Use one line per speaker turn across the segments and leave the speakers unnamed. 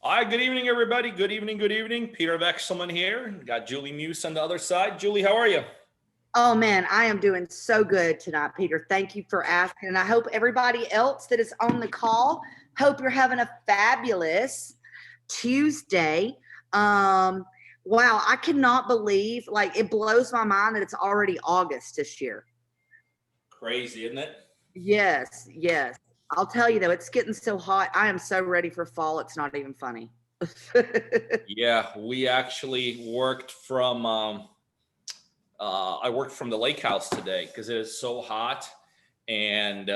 All right, good evening, everybody. Good evening, good evening. Peter Vexelman here. Got Julie Muse on the other side. Julie, how are you?
Oh man, I am doing so good tonight, Peter. Thank you for asking. And I hope everybody else that is on the call, hope you're having a fabulous Tuesday. Wow, I cannot believe, like, it blows my mind that it's already August this year.
Crazy, isn't it?
Yes. I'll tell you though, it's getting so hot. I am so ready for fall. It's not even funny.
Yeah, we actually worked from, I worked from the lake house today because it is so hot. And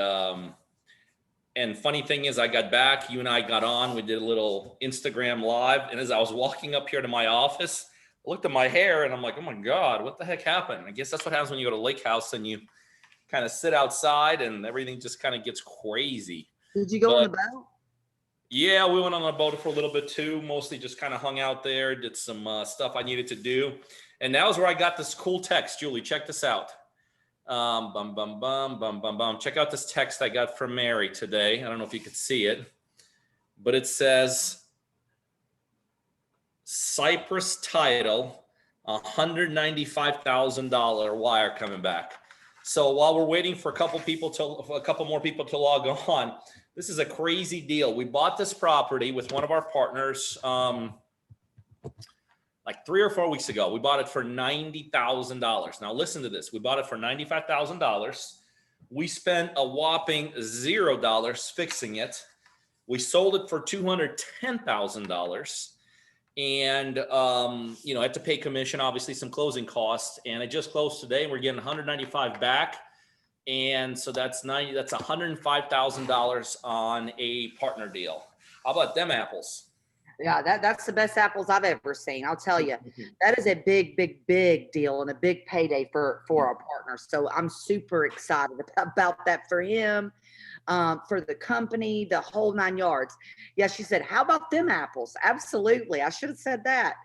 funny thing is, I got back, you and I got on, we did a little Instagram live. And as I was walking up here to my office, I looked at my hair and I'm like, oh my God, what the heck happened? I guess that's what happens when you go to lake house and you kind of sit outside and everything just kind of gets crazy.
Did you go on the boat?
Yeah, we went on the boat for a little bit too, mostly just kind of hung out there, did some stuff I needed to do. And that was where I got this cool text. Julie, check this out. Check out this text I got from Mary today. I don't know if you could see it, but it says, Cypress title, $195,000 wire coming back. So while we're waiting for a couple more people to log on, this is a crazy deal. We bought this property with one of our partners like 3 or 4 weeks ago. We bought it for $90,000. Now listen to this. We bought it for $95,000. We spent a whopping $0 fixing it. We sold it for $210,000. And, had to pay commission, obviously some closing costs, and it just closed today. We're getting 195 back. And so that's $105,000 on a partner deal. How about them apples?
Yeah, that's the best apples I've ever seen. I'll tell you, that is a big deal and a big payday for our partner. So I'm super excited about that for him, for the company, the whole 9 yards. Yeah, she said, how about them apples? Absolutely. I should have said that.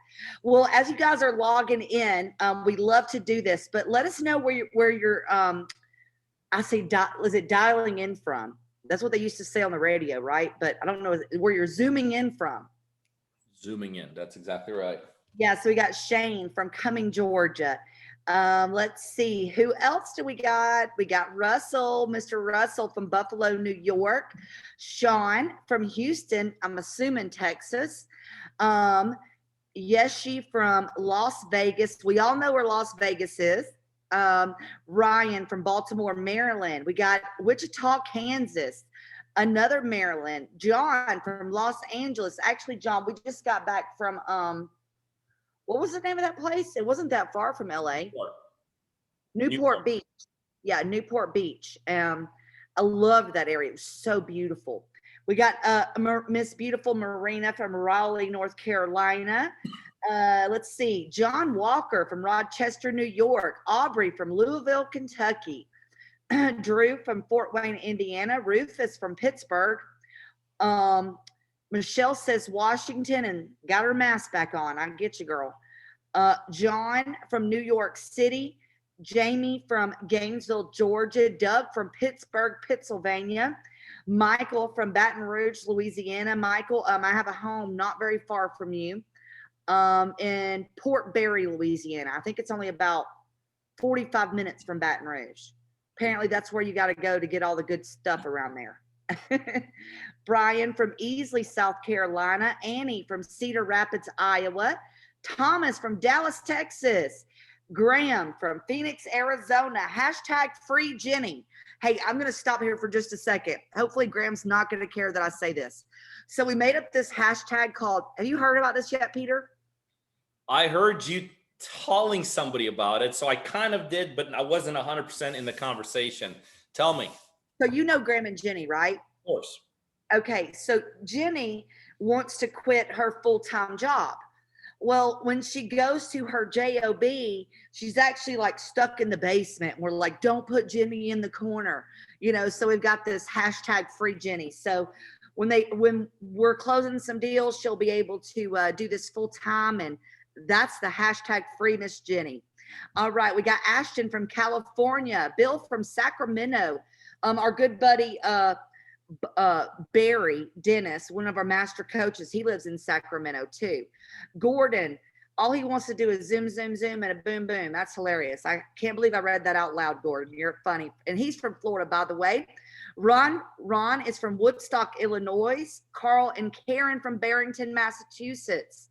Well, as you guys are logging in, we love to do this, but let us know where you're, was it dialing in from? That's what they used to say on the radio, right? But I don't know where you're zooming in from.
Zooming in. That's exactly right.
Yeah. So we got Shane from Cumming, Georgia. Let's see. Who else do we got? We got Russell, Mr. Russell from Buffalo, New York. Sean from Houston, I'm assuming Texas. Yeshi from Las Vegas. We all know where Las Vegas is. Ryan from Baltimore, Maryland. We got Wichita, Kansas. Another Maryland. John from Los Angeles. Actually, John, we just got back from what was the name of that place? It wasn't that far from LA. Newport Beach. Yeah, Newport Beach. I loved that area. It was so beautiful. We got Miss Beautiful Marina from Raleigh, North Carolina. Let's see. John Walker from Rochester, New York. Aubrey from Louisville, Kentucky. Drew from Fort Wayne, Indiana. Rufus from Pittsburgh. Michelle says Washington and got her mask back on. I get you, girl. John from New York City. Jamie from Gainesville, Georgia. Doug from Pittsburgh, Pennsylvania. Michael from Baton Rouge, Louisiana. Michael, I have a home not very far from you in Port Barre, Louisiana. I think it's only about 45 minutes from Baton Rouge. Apparently that's where you got to go to get all the good stuff around there. Brian from Easley, South Carolina. Annie from Cedar Rapids, Iowa. Thomas from Dallas, Texas. Graham from Phoenix, Arizona. Hashtag free Jenny. Hey, I'm going to stop here for just a second. Hopefully Graham's not going to care that I say this. So we made up this hashtag called, have you heard about this yet, Peter?
I heard you telling somebody about it. So I kind of did, but I wasn't 100% in the conversation. Tell me.
So you know Graham and Jenny, right?
Of course.
Okay, so Jenny wants to quit her full-time job. Well, when she goes to her job, she's actually like stuck in the basement. We're like, don't put Jenny in the corner, so we've got this hashtag free Jenny. So when we're closing some deals, she'll be able to do this full time, and that's the hashtag free Miss Jenny. All right, we got Ashton from California, Bill from Sacramento, our good buddy Barry Dennis, one of our master coaches, he lives in Sacramento too. Gordon, all he wants to do is zoom, zoom, zoom, and a boom, boom. That's hilarious. I can't believe I read that out loud, Gordon. You're funny. And he's from Florida, by the way. Ron is from Woodstock, Illinois. Carl and Karen from Barrington, Massachusetts.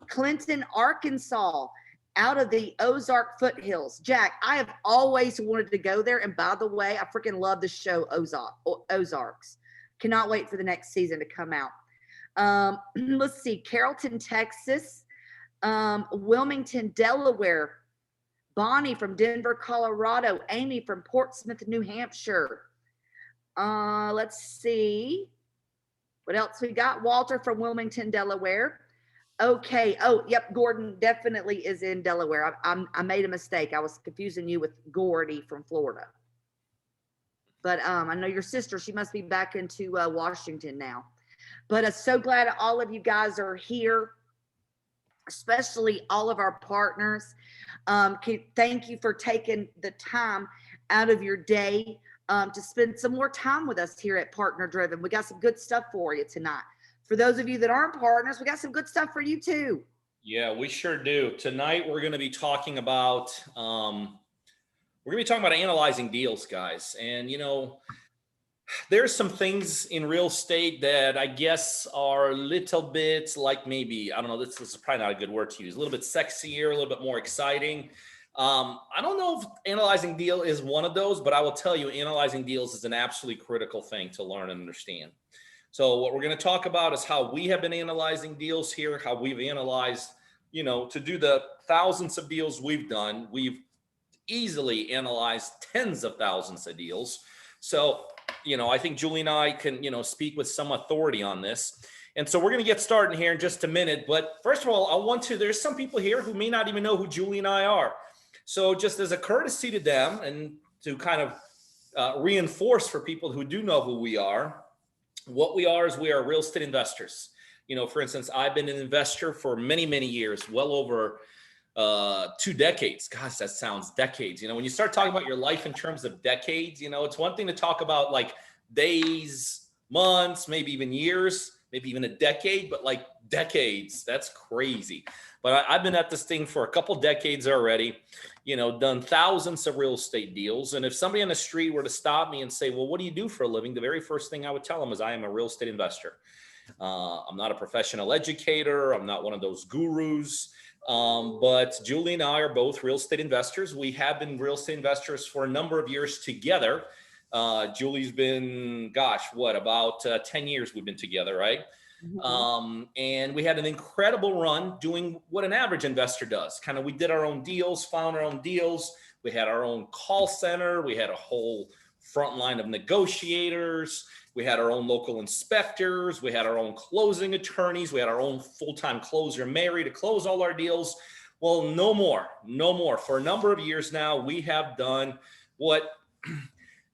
Clinton, Arkansas, out of the Ozark foothills. Jack, I have always wanted to go there. And by the way, I freaking love the show Ozarks. Cannot wait for the next season to come out. Let's see, Carrollton, Texas. Wilmington, Delaware. Bonnie from Denver, Colorado. Amy from Portsmouth, New Hampshire. Let's see what else we got. Walter from Wilmington, Delaware. Okay. Oh, yep. Gordon definitely is in Delaware. I made a mistake. I was confusing you with Gordy from Florida. But I know your sister, she must be back into Washington now. But so glad all of you guys are here, especially all of our partners. Thank you for taking the time out of your day to spend some more time with us here at Partner Driven. We got some good stuff for you tonight. For those of you that aren't partners, we got some good stuff for you too.
Yeah, we sure do. Tonight, we're going to be talking about, analyzing deals, guys. And, there's some things in real estate that I guess are a little bit like maybe, I don't know, this is probably not a good word to use, a little bit sexier, a little bit more exciting. I don't know if analyzing deal is one of those, but I will tell you, analyzing deals is an absolutely critical thing to learn and understand. So what we're going to talk about is how we have been analyzing deals here, how we've analyzed, to do the thousands of deals we've done. We've easily analyzed tens of thousands of deals. So, I think Julie and I can, speak with some authority on this. And so we're going to get started here in just a minute. But first of all, there's some people here who may not even know who Julie and I are. So just as a courtesy to them and to kind of reinforce for people who do know who we are, what we are is we are real estate investors. For instance, I've been an investor for many, many years, well over 2 decades. Gosh, that sounds decades. When you start talking about your life in terms of decades, it's one thing to talk about like days, months, maybe even years, maybe even a decade, but like decades, that's crazy. But I've been at this thing for a couple decades already, done thousands of real estate deals. And if somebody on the street were to stop me and say, well, what do you do for a living? The very first thing I would tell them is I am a real estate investor. I'm not a professional educator. I'm not one of those gurus. But Julie and I are both real estate investors. We have been real estate investors for a number of years together. Julie's been, about 10 years we've been together, right? Mm-hmm. And we had an incredible run doing what an average investor does. We did our own deals, found our own deals. We had our own call center. We had a whole front line of negotiators. We had our own local inspectors. We had our own closing attorneys. We had our own full-time closer, Mary, to close all our deals. Well, no more. For a number of years now, we have done what,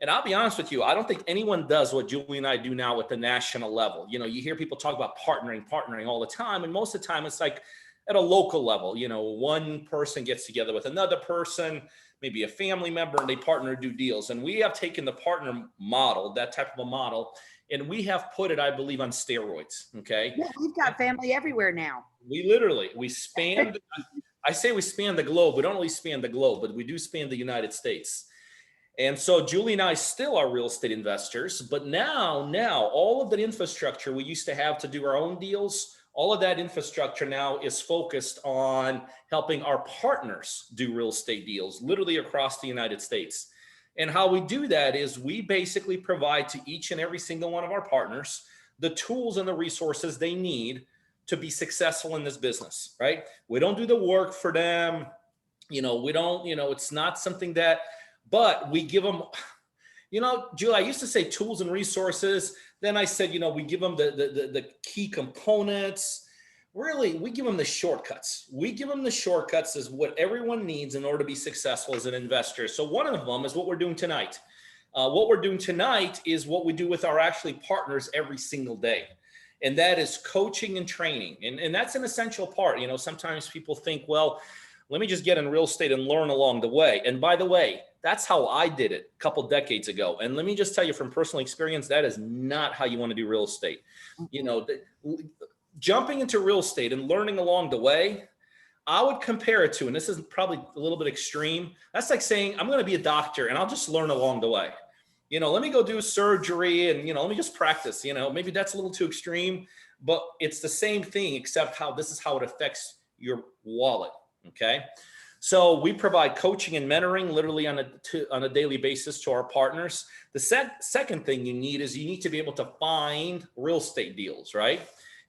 and I'll be honest with you, I don't think anyone does what Julie and I do now at the national level. You hear people talk about partnering all the time. And most of the time it's like at a local level, one person gets together with another person, maybe a family member, and they partner to do deals. And we have taken the partner model, that type of a model, and we have put it, I believe, on steroids. Okay.
Yeah, we've got family everywhere now.
We span, I say we span the globe. We don't really span the globe, but we do span the United States. And so Julie and I still are real estate investors, but now all of the infrastructure we used to have to do our own deals, all of that infrastructure now is focused on helping our partners do real estate deals, literally across the United States. And how we do that is we basically provide to each and every single one of our partners the tools and the resources they need to be successful in this business, right? We don't do the work for them. We don't, it's not something that, but we give them, Julie, I used to say tools and resources. Then I said, we give them the key components. Really, we give them the shortcuts. We give them the shortcuts as what everyone needs in order to be successful as an investor. So one of them is what we're doing tonight. What we're doing tonight is what we do with our actually partners every single day. And that is coaching and training. And that's an essential part. Sometimes people think, well, let me just get in real estate and learn along the way. And by the way, That's how I did it a couple decades ago. And let me just tell you from personal experience, that is not how you want to do real estate. You know, jumping into real estate and learning along the way, I would compare it to, and this is probably a little bit extreme. That's like saying, I'm going to be a doctor and I'll just learn along the way. You know, let me go do surgery and, you know, let me just practice, you know, maybe that's a little too extreme, but it's the same thing, except how this is how it affects your wallet. Okay. So we provide coaching and mentoring literally on a daily basis to our partners. The second thing you need is you need to be able to find real estate deals, right?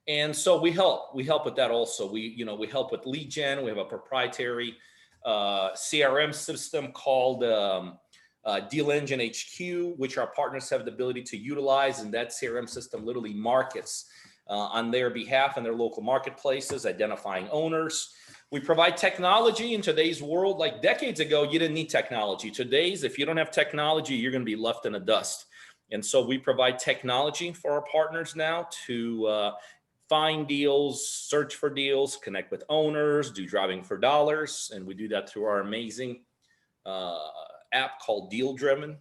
And so we help with that also. We help with lead gen. We have a proprietary CRM system called Deal Engine HQ, which our partners have the ability to utilize. And that CRM system literally markets on their behalf in their local marketplaces, identifying owners. We provide technology in today's world. Like decades ago, you didn't need technology. Today's, if you don't have technology, you're going to be left in the dust. And so we provide technology for our partners now to find deals, search for deals, connect with owners, do driving for dollars. And we do that through our amazing app called Deal Driven.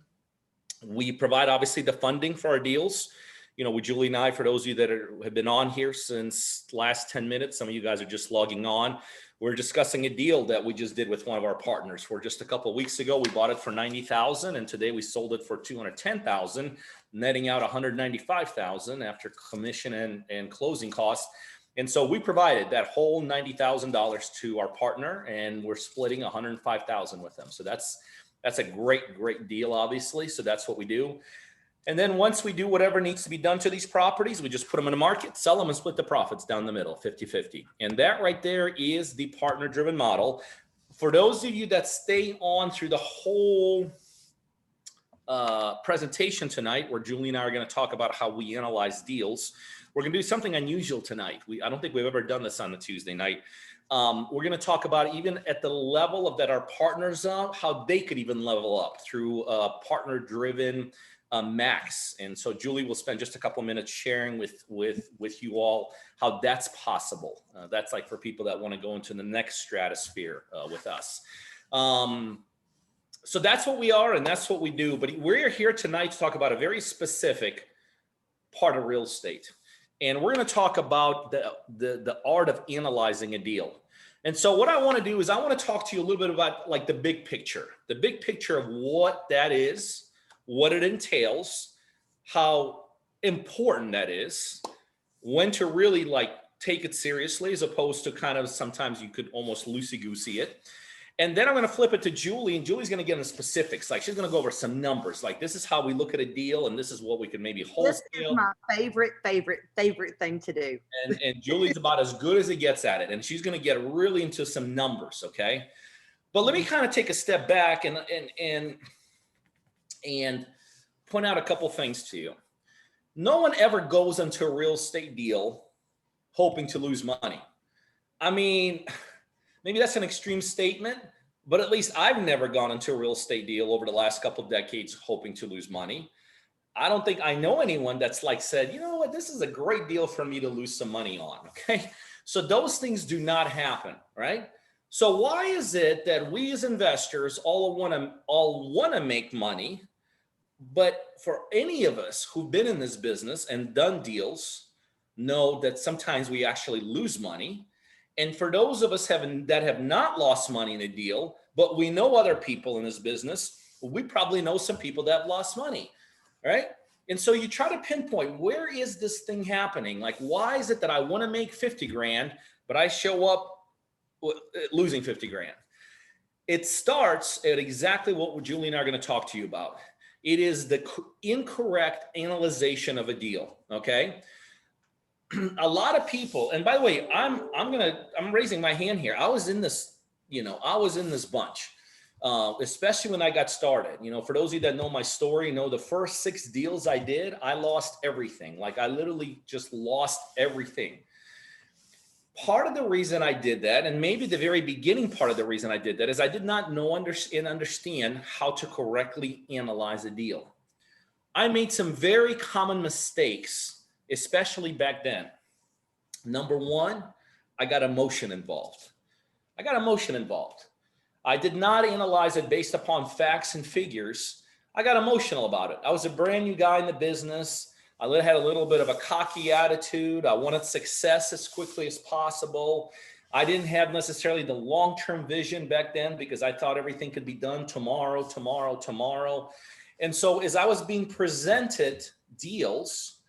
We provide obviously the funding for our deals. You know, with Julie and I, for those of you that have been on here since last 10 minutes, some of you guys are just logging on. We're discussing a deal that we just did with one of our partners. For just a couple of weeks ago, we bought it for $90,000, and today we sold it for $210,000, netting out $195,000 after commission and closing costs. And so we provided that whole $90,000 to our partner, and we're splitting $105,000 with them. So that's a great deal, obviously. So that's what we do. And then once we do whatever needs to be done to these properties, we just put them in the market, sell them, and split the profits down the middle, 50-50. And that right there is the partner-driven model. For those of you that stay on through the whole presentation tonight, where Julie and I are going to talk about how we analyze deals, we're going to do something unusual tonight. I don't think we've ever done this on a Tuesday night. We're going to talk about, even at the level of that our partners are, how they could even level up through partner-driven max. And so Julie will spend just a couple of minutes sharing with you all how that's possible. That's like for people that want to go into the next stratosphere with us. So that's what we are and that's what we do. But we're here tonight to talk about a very specific part of real estate. And we're going to talk about the art of analyzing a deal. And so what I want to do is I want to talk to you a little bit about like the big picture of what that is, what it entails, how important that is, when to really like take it seriously as opposed to kind of sometimes you could almost loosey-goosey it. And then I'm going to flip it to Julie, and Julie's going to get into specifics. Like she's going to go over some numbers. Like this is how we look at a deal, and this is what we could maybe wholesale.
This is my favorite thing to do.
And Julie's about as good as it gets at it, and she's going to get really into some numbers. Okay, but let me kind of take a step back and point out a couple things to you. No one ever goes into a real estate deal hoping to lose money. I mean, maybe that's an extreme statement, but at least I've never gone into a real estate deal over the last couple of decades hoping to lose money. I don't think I know anyone that's like said, you know what, this is a great deal for me to lose some money on. Okay. So those things do not happen, right? So why is it that we as investors all want to make money? But for any of us who've been in this business and done deals, know that sometimes we actually lose money. And for those of us that have not lost money in a deal, but we know other people in this business, we probably know some people that have lost money, right? And so you try to pinpoint, where is this thing happening? Like, why is it that I want to make 50 grand, but I show up losing 50 grand? It starts at exactly what Julie and I are going to talk to you about. It is the incorrect analyzation of a deal. Okay. A lot of people, and by the way, I'm raising my hand here. I was in this bunch, especially when I got started. You know, for those of you that know my story, you know, the first 6 deals I did, I lost everything. Like I literally just lost everything. Part of the reason I did that, and maybe the very beginning part of the reason I did that, is I did not know and understand how to correctly analyze a deal. I made some very common mistakes, especially back then. Number one, I got emotion involved. I did not analyze it based upon facts and figures. I got emotional about it. I was a brand new guy in the business. I had a little bit of a cocky attitude. I wanted success as quickly as possible. I didn't have necessarily the long-term vision back then because I thought everything could be done tomorrow, tomorrow, tomorrow. And so as I was being presented deals,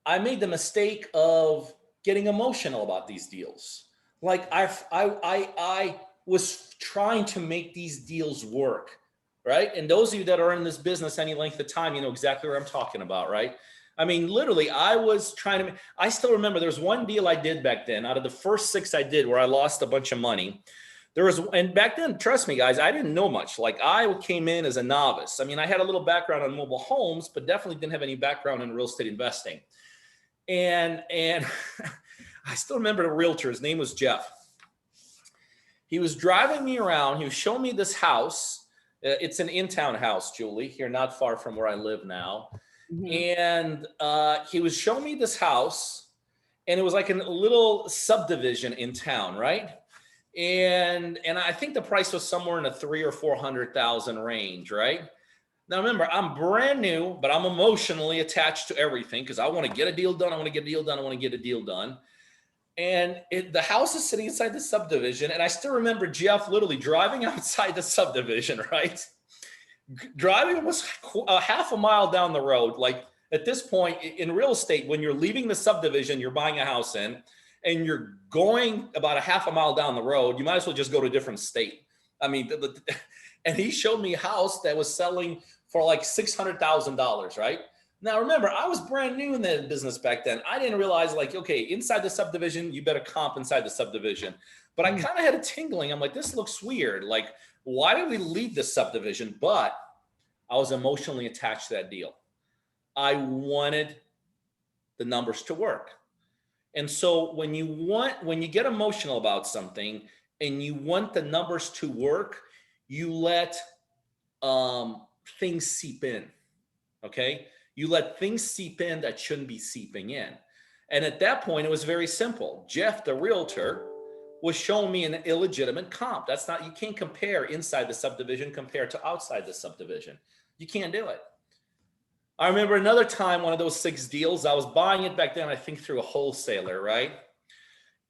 I made the mistake of getting emotional about these deals. Like I was trying to make these deals work, right? And those of you that are in this business any length of time, you know exactly what I'm talking about, right? I mean, literally, I was trying to, I still remember there was one deal I did back then out of the first 6 I did where I lost a bunch of money. There was, and back then, trust me, guys, I didn't know much. Like I came in as a novice. I mean, I had a little background on mobile homes, but definitely didn't have any background in real estate investing. And I still remember the realtor. His name was Jeff. He was driving me around. He was showing me this house. It's an in-town house, Julie, here not far from where I live now. And he was showing me this house, and it was like a little subdivision in town, right? And I think the price was somewhere in the 300,000 or 400,000 range, right? Now remember, I'm brand new, but I'm emotionally attached to everything because I want to get a deal done. I want to get a deal done. I want to get a deal done. And the house is sitting inside the subdivision, and I still remember Jeff literally driving outside the subdivision, right? Driving almost a half a mile down the road. Like at this point in real estate, when you're leaving the subdivision you're buying a house in, and you're going about a half a mile down the road, you might as well just go to a different state. I mean, and he showed me a house that was selling for like $600,000, right? Now, remember, I was brand new in the business back then. I didn't realize like, okay, inside the subdivision, you better comp inside the subdivision. But I kind of had a tingling. I'm like, this looks weird. Like, why did we leave this subdivision? But I was emotionally attached to that deal. I wanted the numbers to work. And so when you get emotional about something and you want the numbers to work, you let things seep in, okay? You let things seep in that shouldn't be seeping in. And at that point, it was very simple. Jeff, the realtor, was showing me an illegitimate comp. That's not, you can't compare inside the subdivision compared to outside the subdivision. You can't do it. I remember another time, one of those 6 deals, I was buying it back then, I think through a wholesaler, right?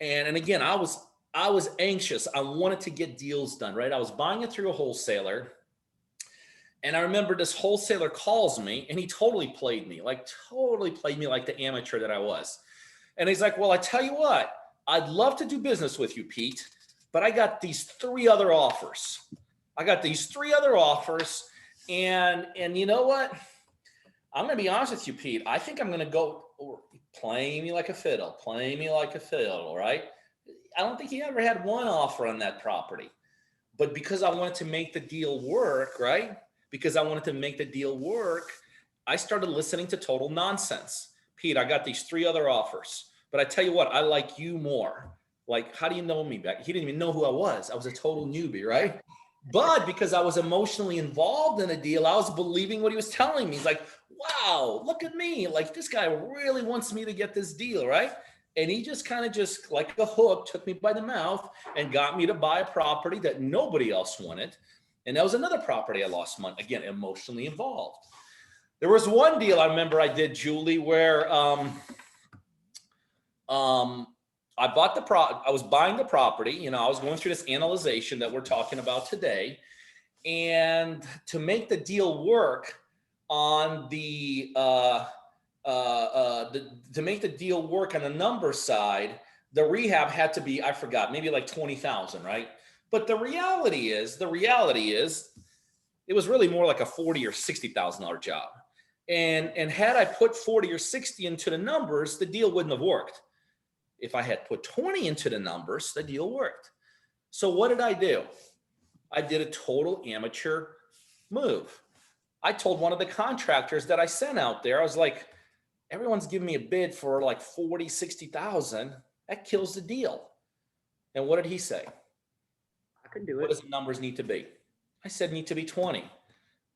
And again, I was anxious. I wanted to get deals done, right? I was buying it through a wholesaler. And I remember this wholesaler calls me, and he totally played me like the amateur that I was. And he's like, well, I tell you what, I'd love to do business with you, Pete, but I got these 3 other offers. And you know what? I'm going to be honest with you, Pete. I think I'm going to go playing me like a fiddle, right? I don't think he ever had one offer on that property. But because I wanted to make the deal work, right? I started listening to total nonsense. Pete, I got these 3 other offers, but I tell you what, I like you more. Like, how do you know me back? He didn't even know who I was. I was a total newbie, right? But because I was emotionally involved in a deal, I was believing what he was telling me. He's like, wow, look at me. Like, this guy really wants me to get this deal, right? And he just kind of just like a hook took me by the mouth and got me to buy a property that nobody else wanted. And that was another property I lost money, again, emotionally involved. There was one deal I remember I did, Julie, where I was buying the property. You know, I was going through this analyzation that we're talking about today. And to make the deal work on to make the deal work on the number side, the rehab had to be, I forgot, maybe like 20,000, right? But the reality is, it was really more like a $40,000 or $60,000 job. And had I put 40 or 60 into the numbers, the deal wouldn't have worked. If I had put 20 into the numbers, the deal worked. So what did I do? I did a total amateur move. I told one of the contractors that I sent out there, I was like, everyone's giving me a bid for like 40, 60,000. That kills the deal. And what did he say?
I can do it.
What does the numbers need to be? I said, need to be 20.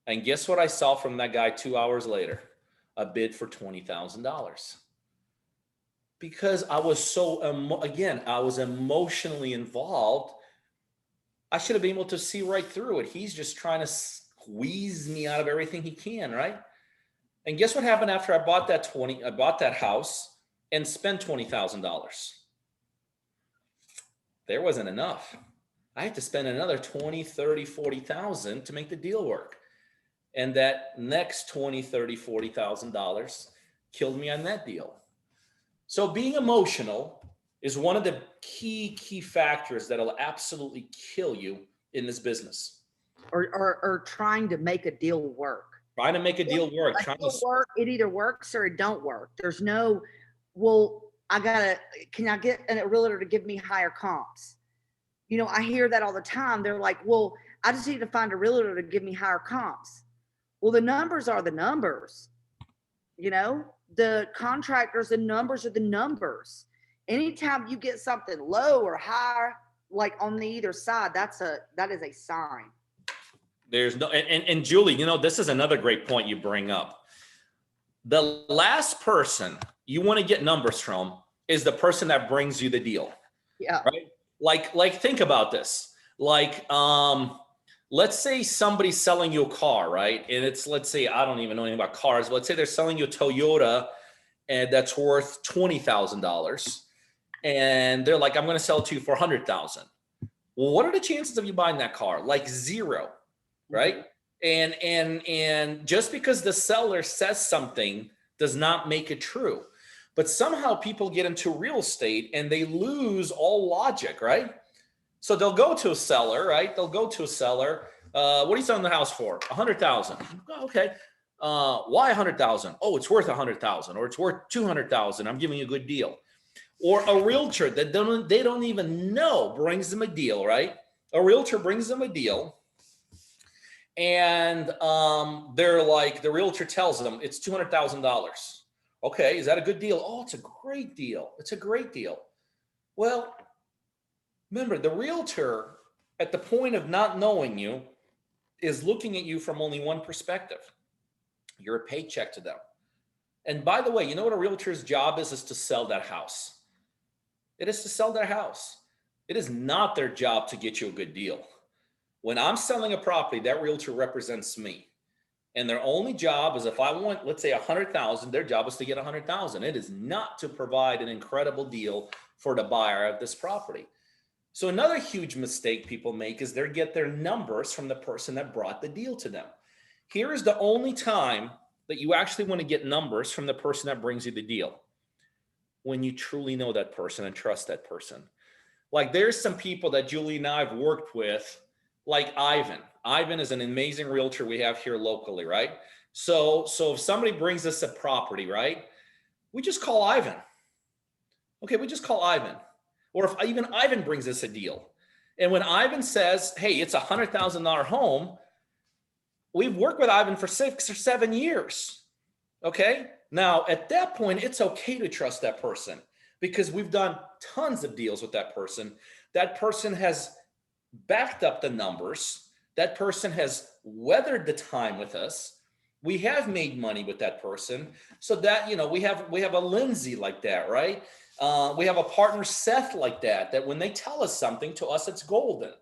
And guess what I saw from that guy 2 hours later? A bid for $20,000. Because I was I was emotionally involved. I should have been able to see right through it. He's just trying to squeeze me out of everything he can, right? And guess what happened after I bought that house and spent $20,000? There wasn't enough. I had to spend another 20, 30, 40,000 to make the deal work. And that next 20, 30, 40,000 dollars killed me on that deal. So being emotional is one of the key factors that'll absolutely kill you in this business.
Or trying to make a deal work.
Trying to make a deal work.
It either works or it don't work. There's no, well, can I get a realtor to give me higher comps? You know, I hear that all the time. They're like, well, I just need to find a realtor to give me higher comps. Well, the numbers are the numbers. You know, the contractors, the numbers are the numbers. Anytime you get something low or high, like on the either side, that is a sign.
There's no, and Julie, you know, this is another great point you bring up. The last person you want to get numbers from is the person that brings you the deal.
Yeah.
Right. Like think about this. Like, let's say somebody's selling you a car, right? And it's, let's say, I don't even know anything about cars, but let's say they're selling you a Toyota and that's worth $20,000. And they're like, I'm going to sell it to you for $100,000. Well, what are the chances of you buying that car? Like zero, right? And just because the seller says something does not make it true. But somehow people get into real estate and they lose all logic, right? So they'll go to a seller, right? They'll go to a seller. What are you selling the house for? $100,000. Okay. Why 100,000? Oh, it's worth 100,000, or it's worth 200,000. I'm giving you a good deal. Or a realtor that they don't even know brings them a deal, right? A realtor brings them a deal, and they're like, the realtor tells them it's $200,000. Okay, is that a good deal? Oh, it's a great deal. It's a great deal. Well, remember, the realtor at the point of not knowing you is looking at you from only one perspective. You're a paycheck to them. And by the way, you know what a realtor's job is to sell that house. It is to sell their house. It is not their job to get you a good deal. When I'm selling a property, that realtor represents me. And their only job is, if I want, let's say 100,000, their job is to get 100,000. It is not to provide an incredible deal for the buyer of this property. So another huge mistake people make is they get their numbers from the person that brought the deal to them. Here is the only time that you actually want to get numbers from the person that brings you the deal: when you truly know that person and trust that person. Like, there's some people that Julie and I have worked with, like Ivan. Ivan is an amazing realtor we have here locally, right? So if somebody brings us a property, right, we just call Ivan. Okay, we just call Ivan. Or if even Ivan brings us a deal, and when Ivan says, hey, it's a $100,000 home, we've worked with Ivan for 6 or 7 years. Okay, now at that point, it's okay to trust that person because we've done tons of deals with that person. That person has backed up the numbers. That person has weathered the time with us. We have made money with that person. So that, you know, we have a Lindsay like that, right? We have a partner, Seth, like that when they tell us something, to us, it's golden.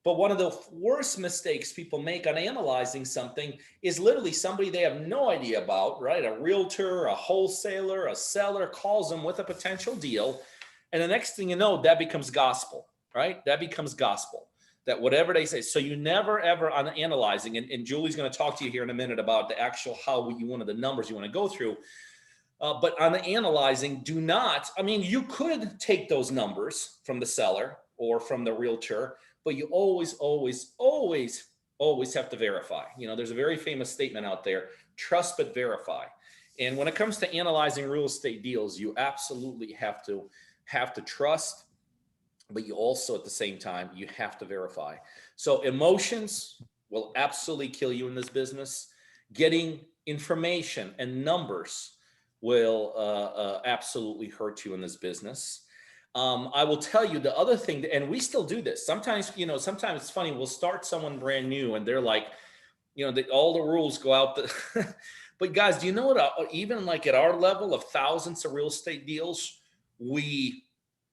But one of the worst mistakes people make on analyzing something is literally somebody they have no idea about, right? A realtor, a wholesaler, a seller calls them with a potential deal. And the next thing you know, that becomes gospel, right? That becomes gospel. That whatever they say. So you never, ever, on analyzing, and Julie's going to talk to you here in a minute about the actual, how you one of the numbers you want to go through. But on the analyzing, do not, I mean, you could take those numbers from the seller or from the realtor, but you always have to verify. You know, there's a very famous statement out there: trust but verify. And when it comes to analyzing real estate deals, you absolutely have to trust, but you also, at the same time, you have to verify. So emotions will absolutely kill you in this business. Getting information and numbers will absolutely hurt you in this business. I will tell you the other thing, and we still do this. Sometimes, you know, sometimes it's funny. We'll start someone brand new and they're like, you know, all the rules go out. But guys, do you know what, even like at our level of thousands of real estate deals, we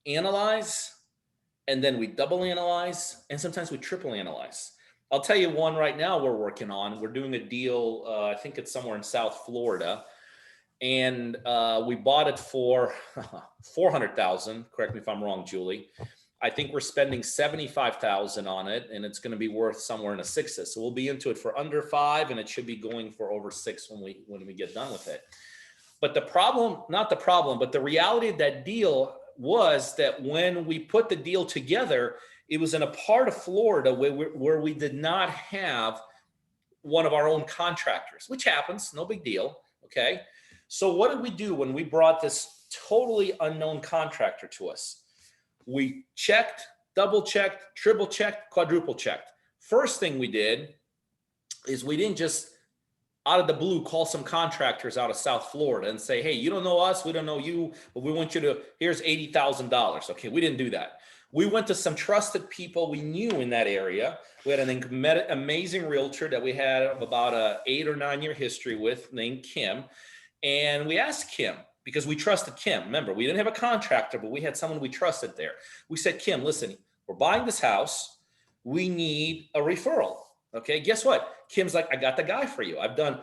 analyze and then we double analyze, and sometimes we triple analyze. I'll tell you one right now we're working on. We're doing a deal, I think it's somewhere in South Florida, and we bought it for 400,000. Correct me if I'm wrong, Julie. I think we're spending 75,000 on it, and it's going to be worth somewhere in the sixes. So we'll be into it for under 5, and it should be going for over 6 when we get done with it. But the problem, not the problem, but the reality of that deal was that when we put the deal together, it was in a part of Florida where we did not have one of our own contractors, which happens, no big deal, okay? So what did we do when we brought this totally unknown contractor to us? We checked, double checked, triple checked, quadruple checked. First thing we did is we didn't just out of the blue call some contractors out of South Florida and say, hey, you don't know us, we don't know you, but we want you to, here's $80,000. Okay, we didn't do that. We went to some trusted people we knew in that area. We had an amazing realtor that we had about a 8 or 9 year history with named Kim. And we asked Kim, because we trusted Kim. Remember, we didn't have a contractor, but we had someone we trusted there. We said, Kim, listen, we're buying this house. We need a referral. Okay, guess what? Kim's like, I got the guy for you. I've done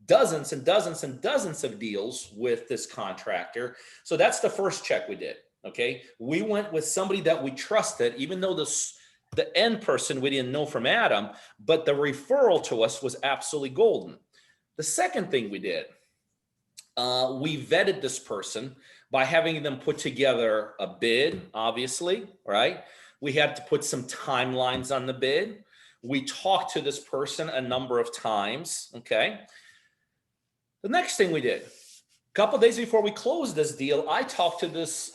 dozens and dozens and dozens of deals with this contractor. So that's the first check we did. Okay, we went with somebody that we trusted, even though the end person we didn't know from Adam, but the referral to us was absolutely golden. The second thing we did, we vetted this person by having them put together a bid, obviously, right? We had to put some timelines on the bid. We talked to this person a number of times, okay? The next thing we did, a couple of days before we closed this deal, I talked to this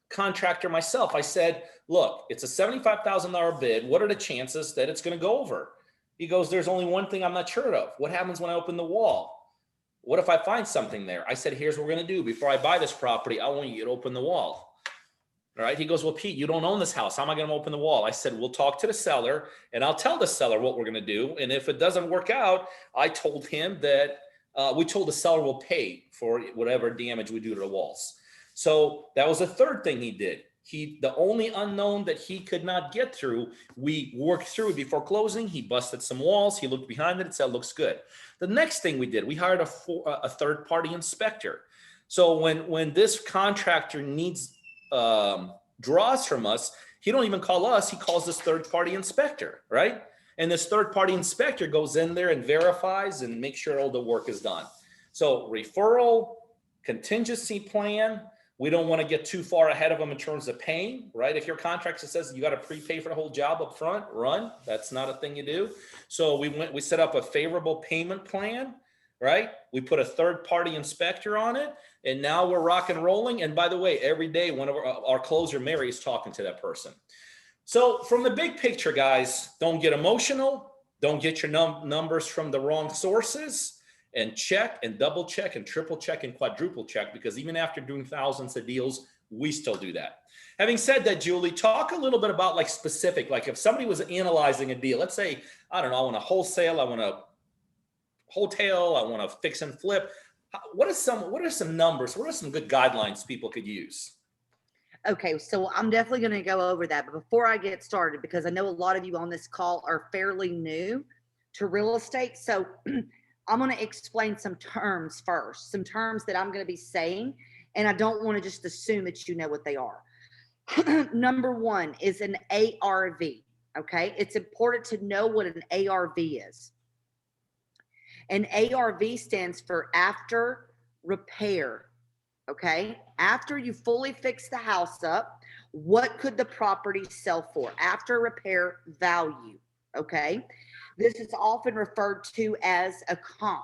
contractor myself. I said, look, it's a $75,000 bid. What are the chances that it's going to go over? He goes, there's only one thing I'm not sure of. What happens when I open the wall? What if I find something there? I said, here's what we're going to do. Before I buy this property, I want you to open the wall. All right. He goes, well, Pete, you don't own this house. How am I going to open the wall? I said, we'll talk to the seller and I'll tell the seller what we're going to do. And if it doesn't work out, I told him that we told the seller we'll pay for whatever damage we do to the walls. So that was the third thing he did. The only unknown that he could not get through, we worked through before closing. He busted some walls. He looked behind it and said, looks good. The next thing we did, we hired a third-party inspector. So when this contractor needs draws from us, he don't even call us, he calls this third-party inspector, right? And this third-party inspector goes in there and verifies and makes sure all the work is done. So referral, contingency plan, we don't want to get too far ahead of them in terms of paying, right? If your contractor says you got to prepay for the whole job up front, that's not a thing you do. So we set up a favorable payment plan, right? We put a third-party inspector on it, and now we're rock and rolling. And by the way, every day, one of our closer, Mary, is talking to that person. So from the big picture, guys, don't get emotional. Don't get your numbers from the wrong sources, and check and double check and triple check and quadruple check, because even after doing thousands of deals, we still do that. Having said that, Julie, talk a little bit about like specific, like if somebody was analyzing a deal, let's say, I don't know, I want to wholesale, I want to hotel, I want to fix and flip. What are some numbers? What are some good guidelines people could use?
Okay, so I'm definitely going to go over that. But before I get started, because I know a lot of you on this call are fairly new to real estate. So I'm going to explain some terms first, some terms that I'm going to be saying, and I don't want to just assume that you know what they are. Number one is an ARV. Okay, it's important to know what an ARV is. An ARV stands for after repair. Okay, after you fully fix the house up, what could the property sell for? After repair value. Okay, this is often referred to as a comp.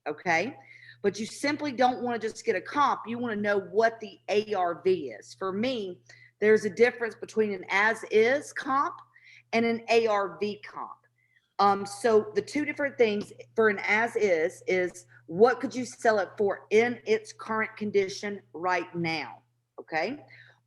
Okay, but you simply don't want to just get a comp. You want to know what the ARV is. For me, there's a difference between an as-is comp and an ARV comp. So the two different things for an as-is what could you sell it for in its current condition right now, okay?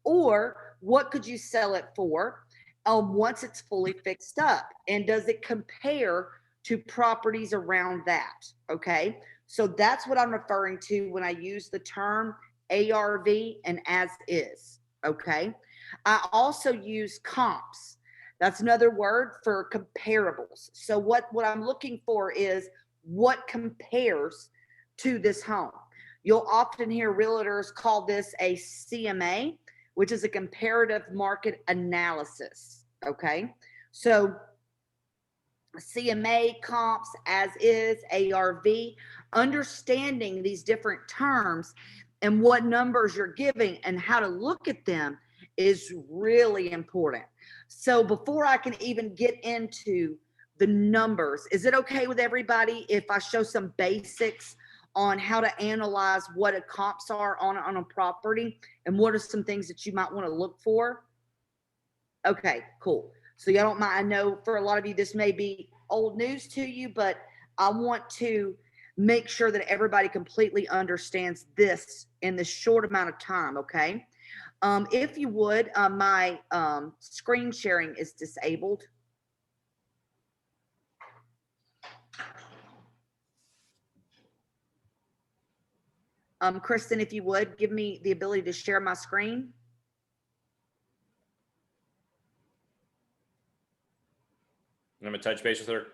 Or what could you sell it for once it's fully fixed up? And does it compare to properties around that, okay? So that's what I'm referring to when I use the term ARV and as-is, Okay. I also use comps. That's another word for comparables. So what I'm looking for is what compares to this home. You'll often hear realtors call this a CMA, which is a comparative market analysis. Okay. So CMA, comps, as is, ARV, understanding these different terms and what numbers you're giving and how to look at them is really important. So before I can even get into the numbers, is it okay with everybody if I show some basics on how to analyze what a comps are on a property and what are some things that you might want to look for? Okay, cool. So y'all don't mind. I know for a lot of you, this may be old news to you, but I want to make sure that everybody completely understands this in this short amount of time. Okay. If you would, my screen sharing is disabled. Kristen, if you would give me the ability to share my screen.
I'm gonna touch base with her.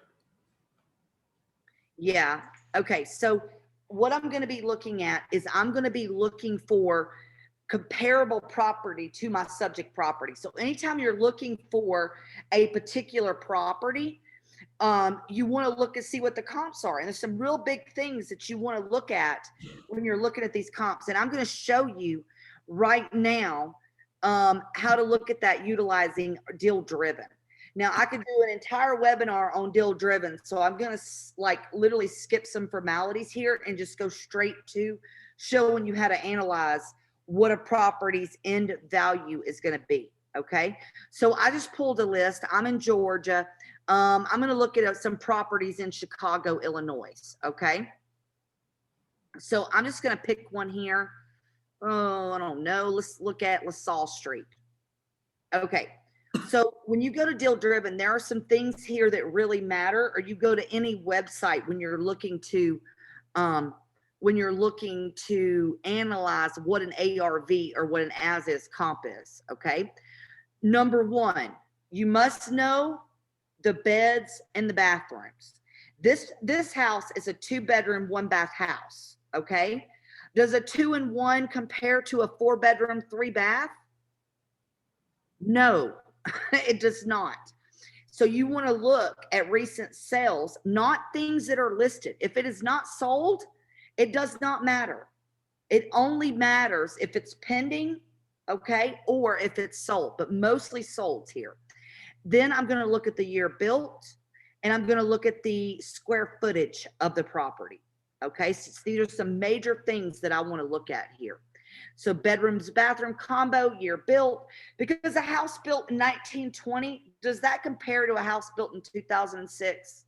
Yeah. Okay. So what I'm going to be looking at is I'm going to be looking for comparable property to my subject property. So anytime you're looking for a particular property, you want to look and see what the comps are. And there's some real big things that you want to look at when you're looking at these comps. And I'm going to show you right now how to look at that utilizing Deal Driven. Now I could do an entire webinar on Deal Driven. So I'm going to like literally skip some formalities here and just go straight to showing you how to analyze what a property's end value is going to be. Okay. So I just pulled a list. I'm in Georgia. I'm going to look at some properties in Chicago, Illinois. Okay. So I'm just going to pick one here. Oh, I don't know. Let's look at LaSalle Street. Okay. So when you go to Deal Driven, there are some things here that really matter, or you go to any website when you're looking to analyze what an ARV or what an as is comp is. Okay. Number one, you must know the beds and the bathrooms. This house is a 2-bedroom, 1-bath house. Okay. Does a 2-in-1 compare to a 4-bedroom, 3-bath? No, it does not. So you want to look at recent sales, not things that are listed. If it is not sold, it does not matter. It only matters if it's pending, okay, or if it's sold, but mostly sold here. Then I'm going to look at the year built, and I'm going to look at the square footage of the property. Okay, so these are some major things that I want to look at here. So bedrooms, bathroom combo, year built, because a house built in 1920, does that compare to a house built in 2006?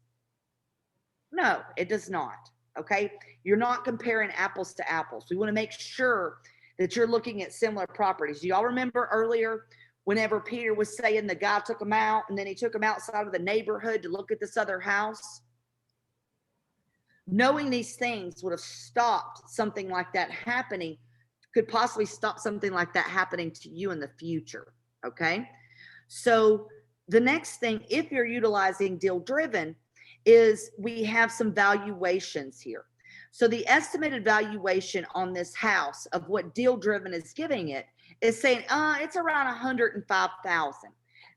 No, it does not. Okay, you're not comparing apples to apples. We want to make sure that you're looking at similar properties. Do y'all remember earlier whenever Peter was saying the guy took him out and then he took him outside of the neighborhood to look at this other house? Knowing these things would have stopped something like that happening, could possibly stop something like that happening to you in the future. Okay. So the next thing, if you're utilizing Deal Driven, is we have some valuations here. So the estimated valuation on this house of what Deal Driven is giving it is saying, it's around 105,000.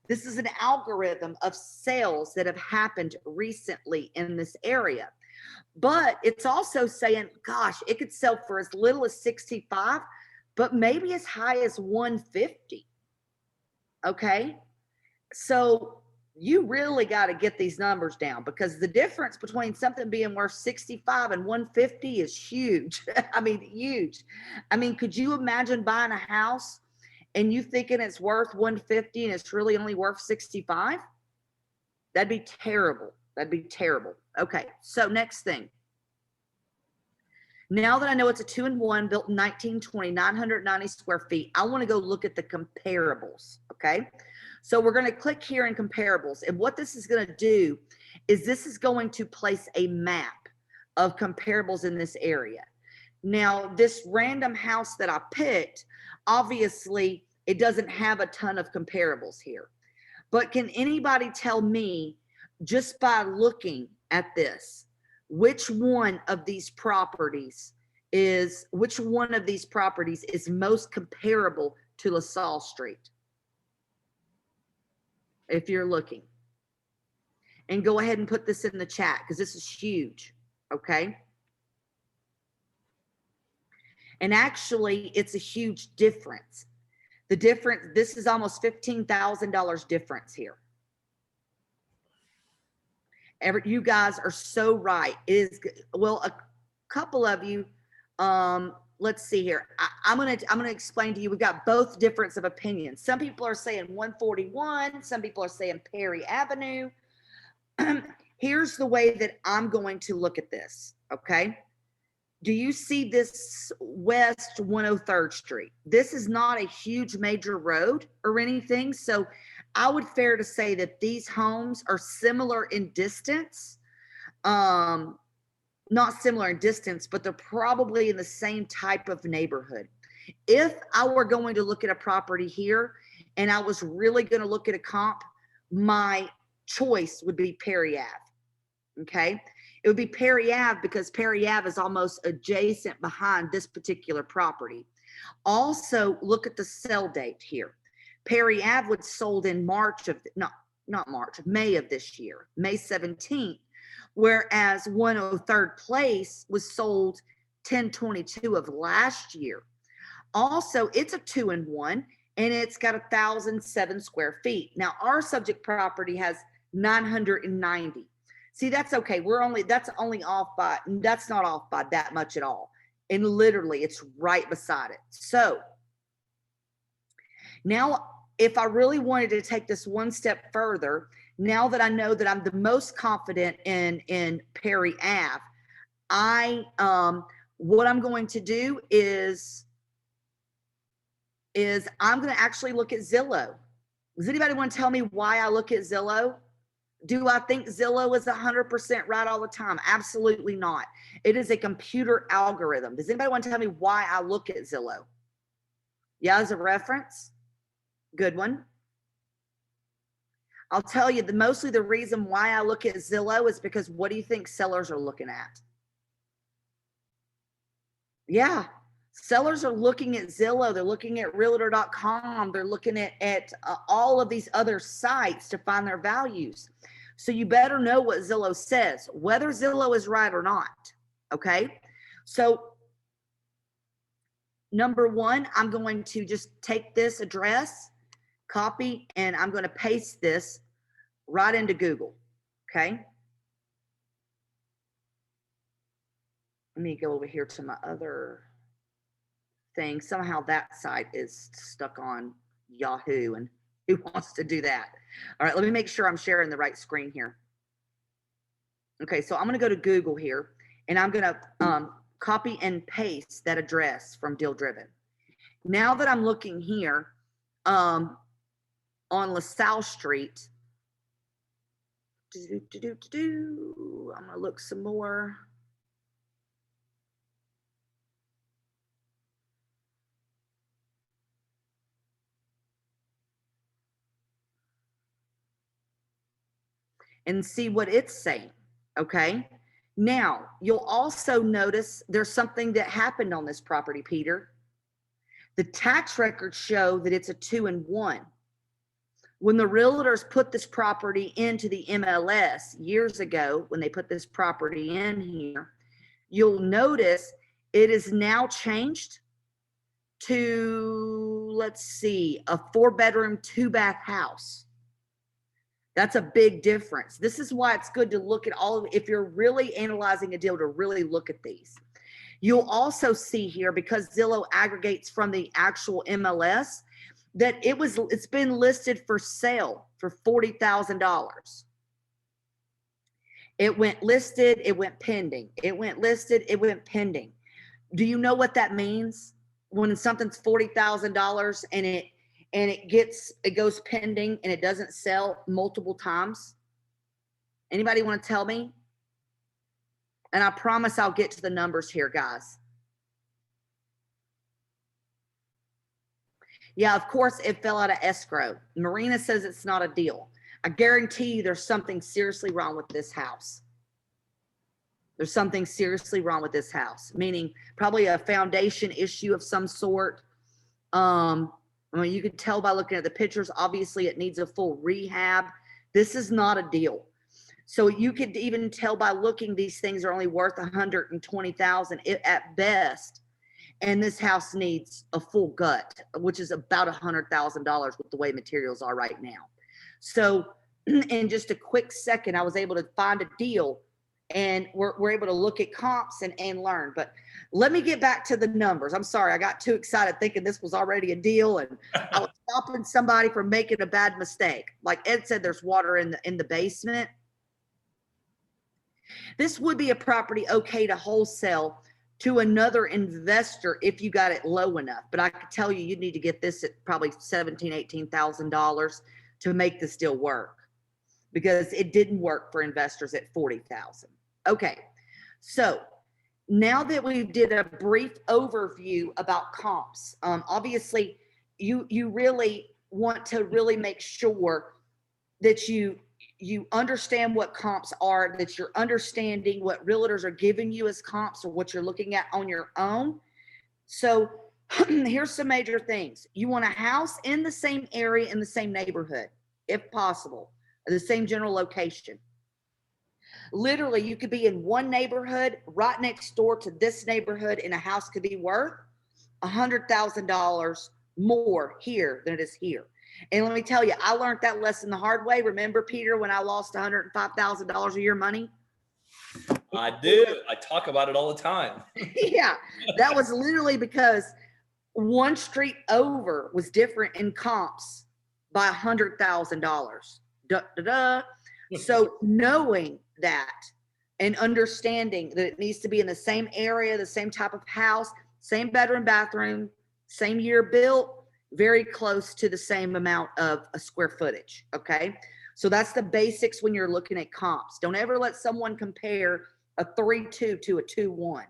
This is an algorithm of sales that have happened recently in this area. But it's also saying, gosh, it could sell for as little as 65, but maybe as high as 150. Okay. So you really got to get these numbers down, because the difference between something being worth 65 and 150 is huge. I mean, huge. I mean, could you imagine buying a house and you thinking it's worth 150 and it's really only worth 65? That'd be terrible. That'd be terrible. Okay. So next thing. Now that I know it's a 2-in-1 built in 1920, 990 square feet, I want to go look at the comparables. Okay. So we're going to click here in comparables. And what this is going to do is this is going to place a map of comparables in this area. Now, this random house that I picked, obviously It doesn't have a ton of comparables here. But can anybody tell me, just by looking at this, which one of these properties is most comparable to LaSalle Street? If you're looking. And go ahead and put this in the chat because this is huge, okay? And actually, it's a huge difference. The difference, this is almost $15,000 difference here. You guys are so right. It is, well, a couple of you, let's see here. I'm gonna explain to you. We've got both difference of opinions. Some people are saying 141. Some people are saying Perry Avenue. Here's the way that I'm going to look at this, okay? Do you see this West 103rd Street? This is not a huge major road or anything. So I would fair to say that these homes are similar in distance. Not similar in distance, but they're probably in the same type of neighborhood. If I were going to look at a property here and I was really going to look at a comp, my choice would be Perry Ave. Okay. It would be Perry Ave because Perry Ave is almost adjacent behind this particular property. Also, look at the sell date here. Perry Ave was sold in May of this year, May 17th, whereas 103rd Place was sold 10/22 of last year. Also, it's a 2-in-1 and it's got 1,007 square feet. Now, our subject property has 990. See, that's okay. That's not off by that much at all. And literally it's right beside it. So now if I really wanted to take this one step further, now that I know that I'm the most confident in Perry Ave, what I'm going to do is I'm going to actually look at Zillow. Does anybody want to tell me why I look at Zillow? Do I think Zillow is 100% right all the time? Absolutely not. It is a computer algorithm. Does anybody want to tell me why I look at Zillow? Yeah, as a reference. Good one. I'll tell you, mostly the reason why I look at Zillow is because what do you think sellers are looking at? Yeah, sellers are looking at Zillow. They're looking at realtor.com. They're looking at all of these other sites to find their values. So you better know what Zillow says, whether Zillow is right or not. Okay. So number one, I'm going to just take this address, copy, and I'm going to paste this right into Google. Okay. Let me go over here to my other thing. Somehow that site is stuck on Yahoo, and who wants to do that? All right, let me make sure I'm sharing the right screen here. Okay, so I'm going to go to Google here, and I'm going to copy and paste that address from Deal Driven. Now that I'm looking here on LaSalle Street, I'm going to look some more. And see what it's saying. Okay. Now you'll also notice there's something that happened on this property, Peter. The tax records show that it's a 2-in-1. When the realtors put this property into the MLS years ago, when they put this property in here, you'll notice it is now changed to, let's see, a 4-bedroom, 2-bath house. That's a big difference. This is why it's good to look at if you're really analyzing a deal, to really look at these. You'll also see here, because Zillow aggregates from the actual MLS, that it's been listed for sale for $40,000. It went listed, it went pending. It went listed, it went pending. Do you know what that means? When something's $40,000 and it goes pending and it doesn't sell multiple times? Anybody want to tell me? And I promise I'll get to the numbers here, guys. Yeah, of course it fell out of escrow. Marina says it's not a deal. I guarantee you there's something seriously wrong with this house. There's something seriously wrong with this house, meaning probably a foundation issue of some sort. I mean, you could tell by looking at the pictures, obviously it needs a full rehab. This is not a deal. So you could even tell by looking, these things are only worth 120,000 at best. And this house needs a full gut, which is about $100,000 with the way materials are right now. So in just a quick second, I was able to find a deal, and we're able to look at comps and learn. But let me get back to the numbers. I'm sorry, I got too excited thinking this was already a deal, and I was stopping somebody from making a bad mistake. Like Ed said, there's water in the basement. This would be a property okay to wholesale to another investor if you got it low enough. But I could tell you, you need to get this at probably $17,000, $18,000 to make this deal work, because it didn't work for investors at 40,000. Okay, so now that we did a brief overview about comps, obviously you really want to really make sure that you understand what comps are, that you're understanding what realtors are giving you as comps or what you're looking at on your own. So here's some major things. You want a house in the same area, in the same neighborhood, if possible, the same general location. Literally, you could be in one neighborhood right next door to this neighborhood, and a house could be worth $100,000 more here than it is here. And let me tell you, I learned that lesson the hard way. Remember, Peter, when I lost $105,000 of your money?
I do. I talk about it all the time.
Yeah, that was literally because one street over was different in comps by $100,000. So knowing that and understanding that it needs to be in the same area, the same type of house, same bedroom, bathroom, same year built, very close to the same amount of a square footage. Okay. So that's the basics when you're looking at comps. Don't ever let someone compare a 3.2 to a 2.1.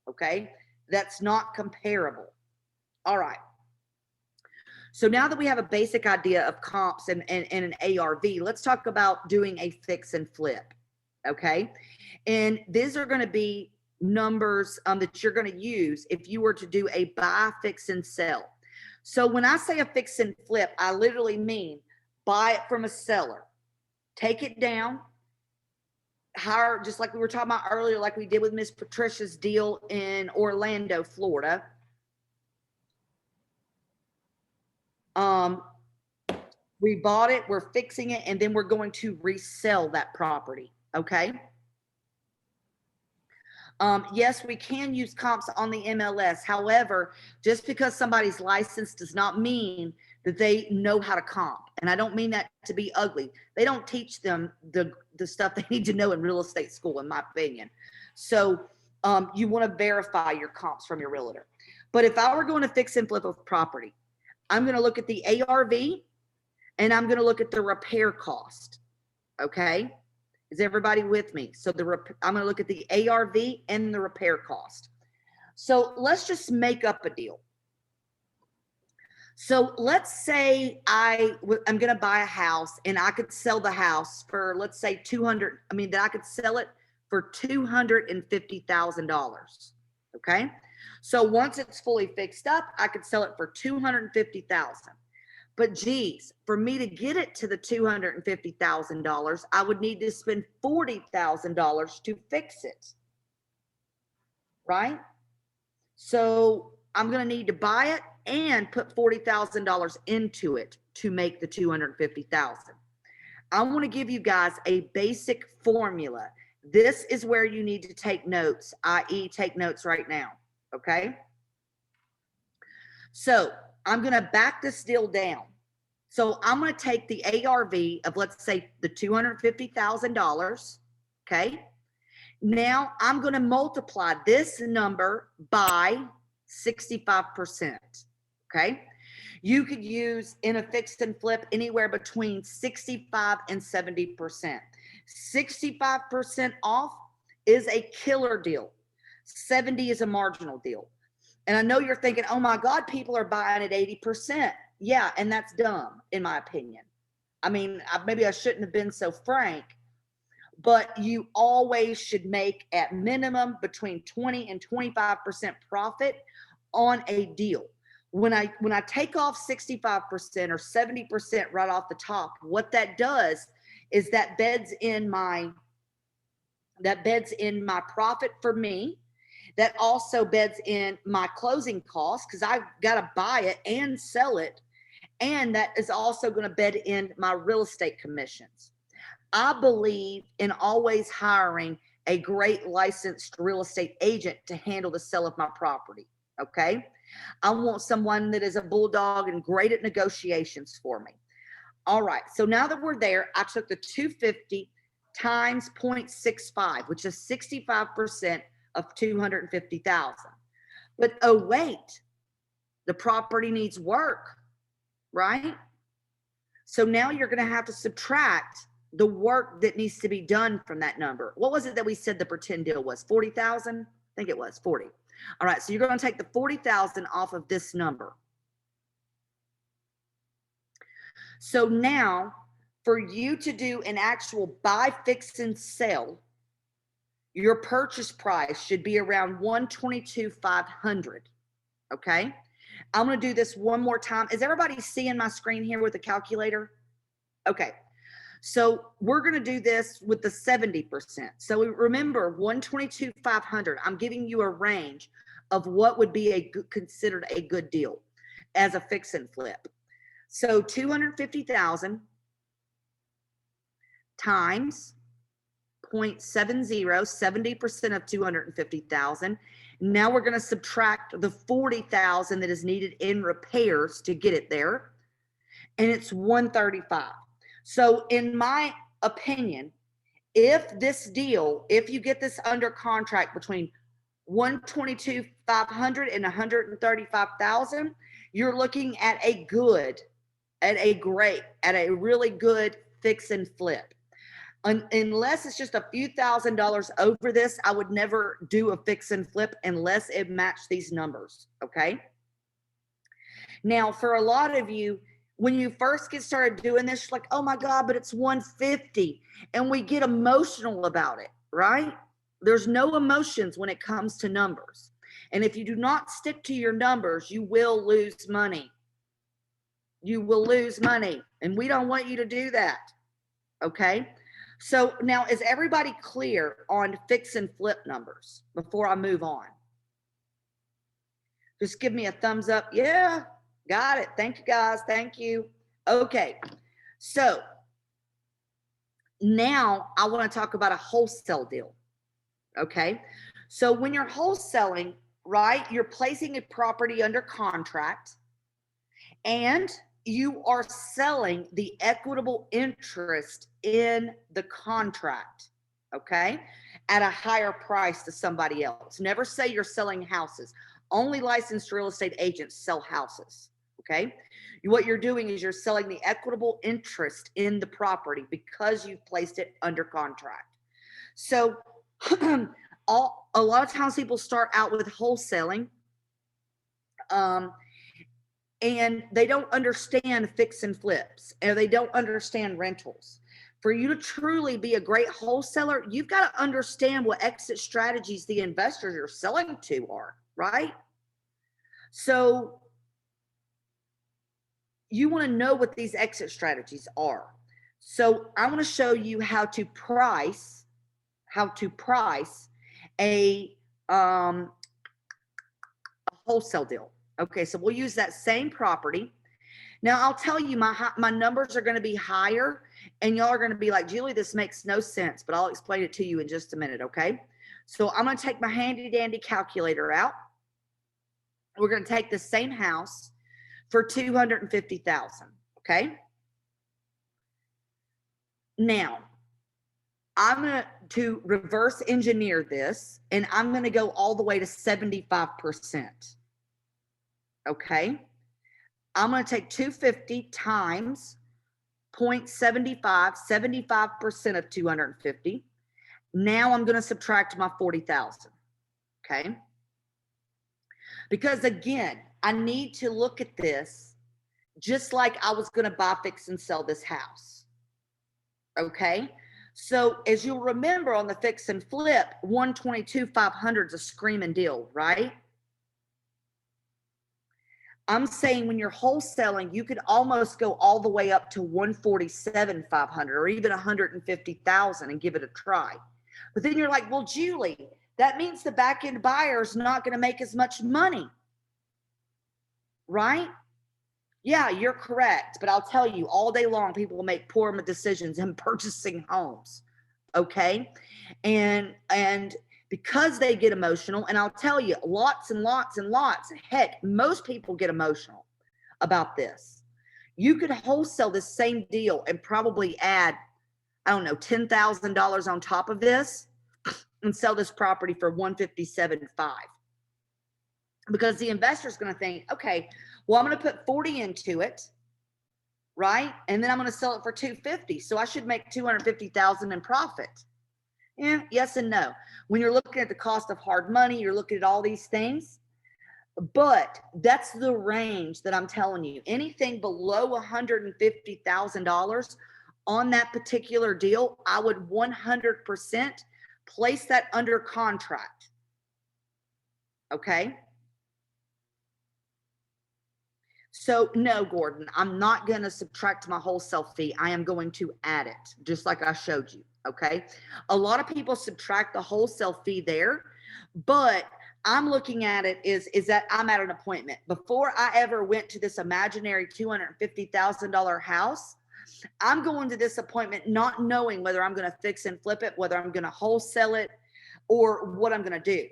Okay. That's not comparable. All right. So now that we have a basic idea of comps and an ARV, let's talk about doing a fix and flip. Okay. And these are going to be numbers that you're going to use if you were to do a buy, fix, and sell. So when I say a fix and flip, I literally mean buy it from a seller, take it down, hire, just like we were talking about earlier, like we did with Miss Patricia's deal in Orlando, Florida. We bought it, we're fixing it, and then we're going to resell that property. Okay. Yes, we can use comps on the MLS. However, just because somebody's licensed does not mean that they know how to comp. And I don't mean that to be ugly. They don't teach them the stuff they need to know in real estate school, in my opinion. So you want to verify your comps from your realtor. But if I were going to fix and flip a property, I'm going to look at the ARV and I'm going to look at the repair cost. Okay. Is everybody with me? So I'm going to look at the ARV and the repair cost. So let's just make up a deal. So let's say I'm going to buy a house and I could sell the house for, let's say that I could sell it for $250,000. Okay. So once it's fully fixed up, I could sell it for $250,000. But geez, for me to get it to the $250,000, I would need to spend $40,000 to fix it. Right? So I'm going to need to buy it and put $40,000 into it to make the $250,000. I want to give you guys a basic formula. This is where you need to take notes, i.e. take notes right now. Okay? So I'm going to back this deal down. So I'm going to take the ARV of, let's say, the $250,000. Okay. Now I'm going to multiply this number by 65%. Okay. You could use in a fix and flip anywhere between 65 and 70%. 65% off is a killer deal. 70 is a marginal deal. And I know you're thinking, oh my God, people are buying at 80%. Yeah, and that's dumb, in my opinion. I mean, maybe I shouldn't have been so frank, but you always should make at minimum between 20 and 25% profit on a deal. When I take off 65% or 70% right off the top, what that does is that beds in my profit for me. That also beds in my closing costs because I've got to buy it and sell it. And that is also going to bed in my real estate commissions. I believe in always hiring a great licensed real estate agent to handle the sale of my property. Okay. I want someone that is a bulldog and great at negotiations for me. All right. So now that we're there, I took the 250 times 0.65, which is 65% of 250,000. But oh wait, the property needs work, right? So now you're going to have to subtract the work that needs to be done from that number. What was it that we said the pretend deal was? 40,000? I think it was 40. All right, so you're going to take the 40,000 off of this number. So now for you to do an actual buy, fix, and sell, your purchase price should be around $122,500. Okay. I'm going to do this one more time. Is everybody seeing my screen here with the calculator? Okay. So we're going to do this with the 70%. So remember 122,500. I'm giving you a range of what would be considered a good deal as a fix and flip. So 250,000 times 0.70, 70% of 250,000. Now we're going to subtract the 40,000 that is needed in repairs to get it there. And it's 135. So in my opinion, if this deal, if you get this under contract between 122,500 and 135,000, you're looking at a really good fix and flip. Unless it's just a few $1,000s over this, I would never do a fix and flip unless it matched these numbers. Okay. Now, for a lot of you, when you first get started doing this, you're like, oh my God, but it's 150. And we get emotional about it, right? There's no emotions when it comes to numbers. And if you do not stick to your numbers, you will lose money. You will lose money. And we don't want you to do that. Okay. So now, is everybody clear on fix and flip numbers before I move on? Just give me a thumbs up. Yeah, got it. Thank you, guys. Thank you. Okay. So now I want to talk about a wholesale deal. Okay. So when you're wholesaling, right, you're placing a property under contract and you are selling the equitable interest in the contract, okay, at a higher price to somebody else. Never say you're selling houses. Only licensed real estate agents sell houses, okay? What you're doing is you're selling the equitable interest in the property because you've placed it under contract. So a lot of times people start out with wholesaling, and they don't understand fix and flips, and they don't understand rentals. For you to truly be a great wholesaler, you've got to understand what exit strategies the investors you're selling to are, right? So you want to know what these exit strategies are. So I want to show you how to price a wholesale deal. Okay, so we'll use that same property. Now I'll tell you my numbers are going to be higher and y'all are going to be like, Julie, this makes no sense, but I'll explain it to you in just a minute. Okay. So I'm going to take my handy dandy calculator out. We're going to take the same house for 250,000. Okay. Now I'm going to reverse engineer this and I'm going to go all the way to 75%. Okay. I'm going to take 250 times 0.75, 75% of 250. Now I'm going to subtract my 40,000. Okay. Because again, I need to look at this just like I was going to buy, fix, and sell this house. Okay. So as you'll remember on the fix and flip, 122,500 is a screaming deal, right? I'm saying when you're wholesaling, you could almost go all the way up to 147,500 or even 150,000 and give it a try. But then you're like, well, Julie, that means the back end buyer is not going to make as much money, right? Yeah, you're correct. But I'll tell you, all day long, people will make poor decisions in purchasing homes. Okay. And because they get emotional, and I'll tell you, lots and lots and lots, heck, most people get emotional about this. You could wholesale this same deal and probably add, I don't know, $10,000 on top of this and sell this property for $157,500. Because the investor's going to think, okay, well, I'm going to put 40 into it, right? And then I'm going to sell it for 250. So I should make 250,000 in profit. Yeah, yes and no. When you're looking at the cost of hard money, you're looking at all these things. But that's the range that I'm telling you. Anything below $150,000 on that particular deal, I would 100% place that under contract. Okay. So no, Gordon, I'm not going to subtract my wholesale fee. I am going to add it, just like I showed you. Okay. A lot of people subtract the wholesale fee there, but I'm looking at it is that I'm at an appointment. Before I ever went to this imaginary $250,000 house, I'm going to this appointment not knowing whether I'm going to fix and flip it, whether I'm going to wholesale it, or what I'm going to do.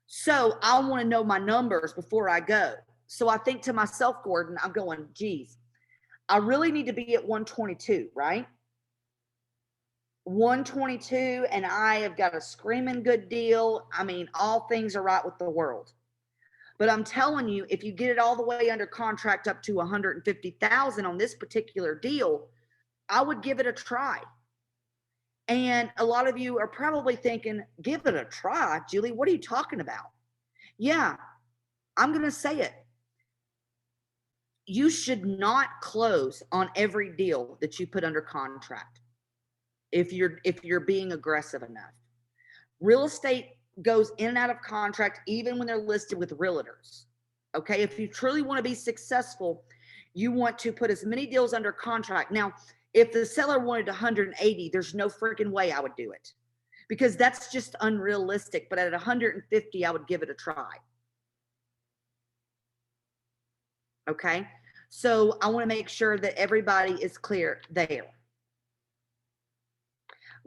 So I want to know my numbers before I go. So I think to myself, Gordon, I'm going, geez, I really need to be at 122, right? 122, and I have got a screaming good deal. I mean, all things are right with the world. But I'm telling you, if you get it all the way under contract up to 150,000 on this particular deal, I would give it a try. And a lot of you are probably thinking, give it a try, Julie, what are you talking about? Yeah, I'm going to say it. You should not close on every deal that you put under contract if you're being aggressive enough. Real estate goes in and out of contract even when they're listed with realtors. Okay, if you truly want to be successful, you want to put as many deals under contract. Now, if the seller wanted 180, there's no freaking way I would do it, because that's just unrealistic. But at 150, I would give it a try. Okay, so I want to make sure that everybody is clear there.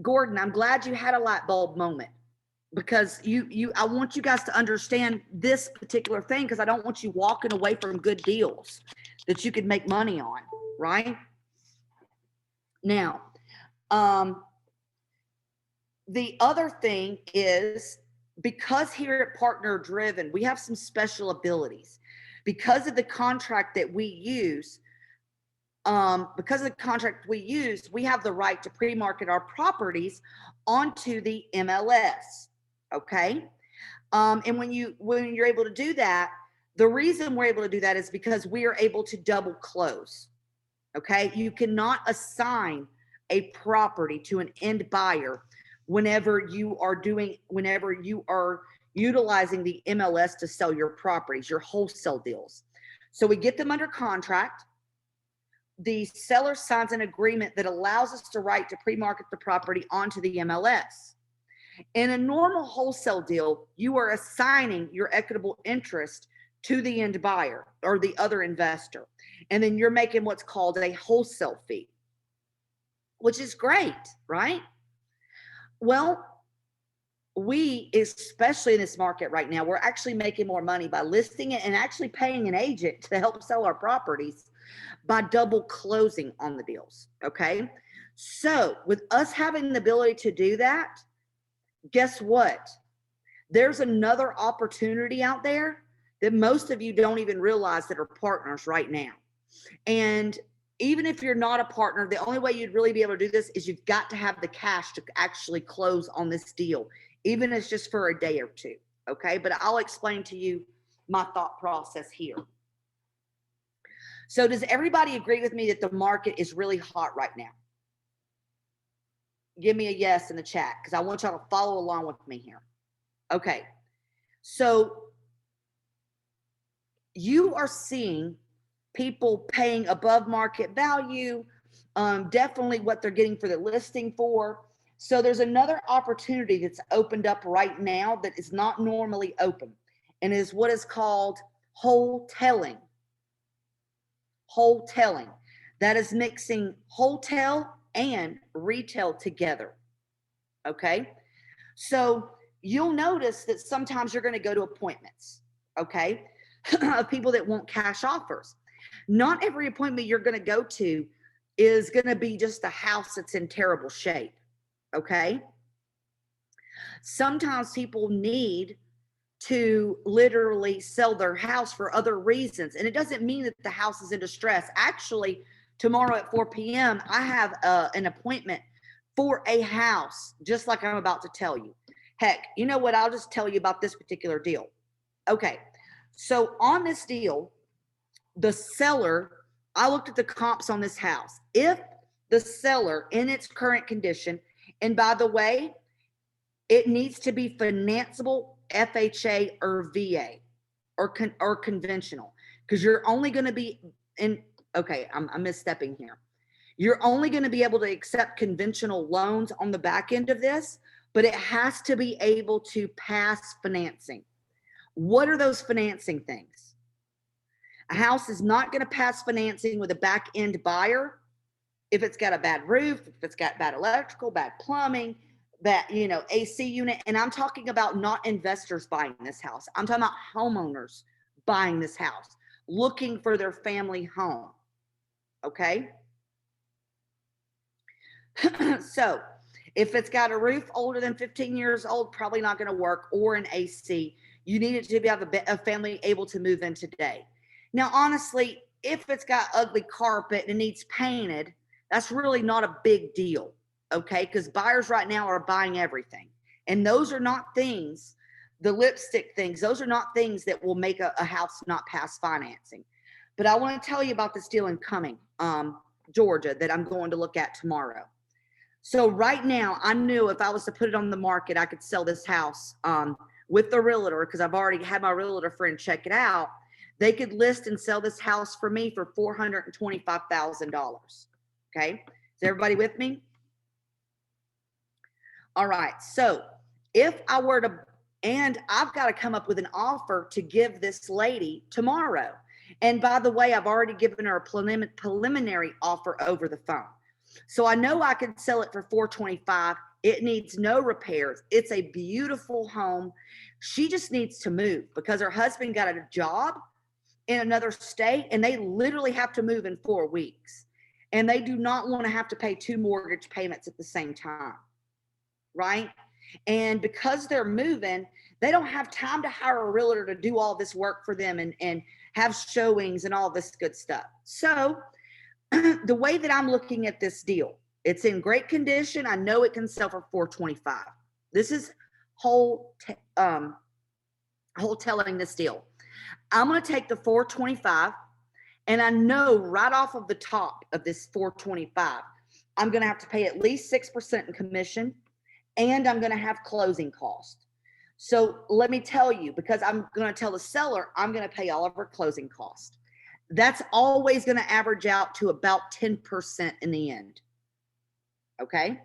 Gordon, I'm glad you had a light bulb moment, because I want you guys to understand this particular thing, because I don't want you walking away from good deals that you could make money on, right? Now, the other thing is, because here at Partner Driven, we have some special abilities. Because of the contract that we use, we have the right to pre-market our properties onto the MLS. Okay. And when you're able to do that, the reason we're able to do that is because we are able to double close. Okay. You cannot assign a property to an end buyer whenever you are utilizing the MLS to sell your properties, your wholesale deals. So we get them under contract. The seller signs an agreement that allows us the right to pre-market the property onto the MLS. In a normal wholesale deal, you are assigning your equitable interest to the end buyer or the other investor. And then you're making what's called a wholesale fee, which is great, right? Well, we, especially in this market right now, we're actually making more money by listing it and actually paying an agent to help sell our properties by double closing on the deals. Okay. So with us having the ability to do that, guess what? There's another opportunity out there that most of you don't even realize that are partners right now. And even if you're not a partner, the only way you'd really be able to do this is you've got to have the cash to actually close on this deal, even if it's just for a day or two. Okay. But I'll explain to you my thought process here. So does everybody agree with me that the market is really hot right now? Give me a yes in the chat, because I want y'all to follow along with me here. Okay. So you are seeing people paying above market value, definitely what they're getting for the listing for. So there's another opportunity that's opened up right now that is not normally open, and is what is called wholesaling. Wholesaling. That is mixing wholesale and retail together. Okay. So you'll notice that sometimes you're going to go to appointments, okay, of people that want cash offers. Not every appointment you're going to go to is going to be just a house that's in terrible shape, okay? Sometimes people need to literally sell their house for other reasons, and it doesn't mean that the house is in distress. Actually, tomorrow at 4 p.m., I have an appointment for a house, just like I'm about to tell you. Heck, you know what? I'll just tell you about this particular deal. Okay, so on this deal, the seller, I looked at the comps on this house. If the seller in its current condition, and by the way, it needs to be financeable, FHA or VA or conventional, because you're only going to be in, okay, I'm misstepping here. You're only going to be able to accept conventional loans on the back end of this, but it has to be able to pass financing. What are those financing things? A house is not going to pass financing with a back end buyer if it's got a bad roof, if it's got bad electrical, bad plumbing, bad, AC unit. And I'm talking about not investors buying this house. I'm talking about homeowners buying this house, looking for their family home. Okay. So if it's got a roof older than 15 years old, probably not going to work, or an AC. You need it to be a family able to move in today. Now, honestly, if it's got ugly carpet and it needs painted, that's really not a big deal, okay? Because buyers right now are buying everything. And those are not things, the lipstick things, those are not things that will make a house not pass financing. But I want to tell you about this deal in Cumming, Georgia, that I'm going to look at tomorrow. So right now, I knew if I was to put it on the market, I could sell this house with the realtor, because I've already had my realtor friend check it out. They could list and sell this house for me for $425,000. Okay, is everybody with me? All right, so if I were to, and I've got to come up with an offer to give this lady tomorrow. And by the way, I've already given her a preliminary offer over the phone. So I know I could sell it for $425,000. It needs no repairs. It's a beautiful home. She just needs to move because her husband got a job in another state, and they literally have to move in 4 weeks. And they do not want to have to pay 2 mortgage payments at the same time, right? And because they're moving, they don't have time to hire a realtor to do all this work for them and have showings and all this good stuff. So the way that I'm looking at this deal, it's in great condition. I know it can sell for $425,000. This is wholesaling this deal. I'm going to take the $425,000, and I know right off of the top of this $425,000, I'm going to have to pay at least 6% in commission, and I'm going to have closing costs. So let me tell you, because I'm going to tell the seller, I'm going to pay all of her closing costs. That's always going to average out to about 10% in the end. Okay.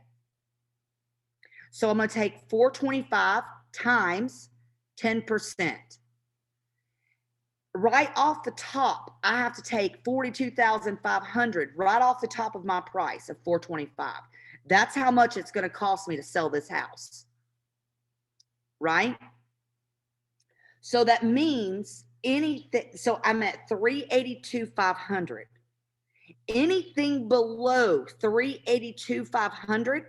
So I'm going to take $425,000 times 10%. Right off the top, I have to take $42,500 right off the top of my price of $425,000. That's how much it's going to cost me to sell this house. Right? So that means anything, so I'm at $382,500. Anything below $382,500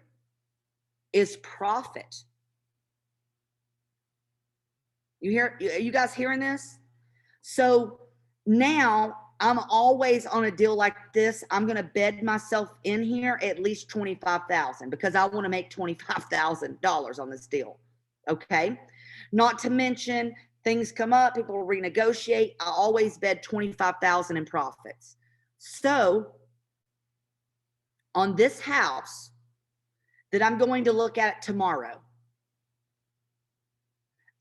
is profit. You guys hearing this? So now I'm always on a deal like this. I'm going to bed myself in here at least $25,000 because I want to make $25,000 on this deal. Okay. Not to mention Things come up, people renegotiate. I always bid 25,000 in profits. So on this house that I'm going to look at tomorrow,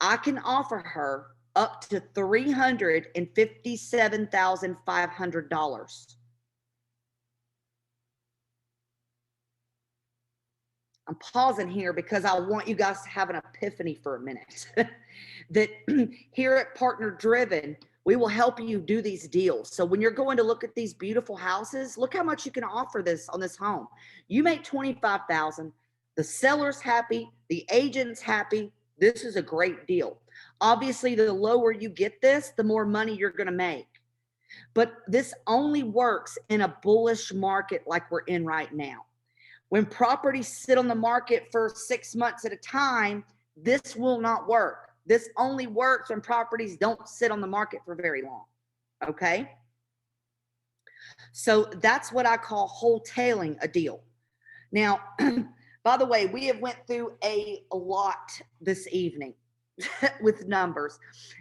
I can offer her up to $357,500. I'm pausing here because I want you guys to have an epiphany for a minute. That here at Partner Driven, we will help you do these deals. So when you're going to look at these beautiful houses, look how much you can offer this on this home. You make 25,000, the seller's happy, the agent's happy. This is a great deal. Obviously, the lower you get this, the more money you're going to make. But this only works in a bullish market like we're in right now. When properties sit on the market for 6 months at a time, this will not work. This only works when properties don't sit on the market for very long. Okay? So that's what I call wholetailing a deal. Now, by the way, we have went through a lot this evening with numbers.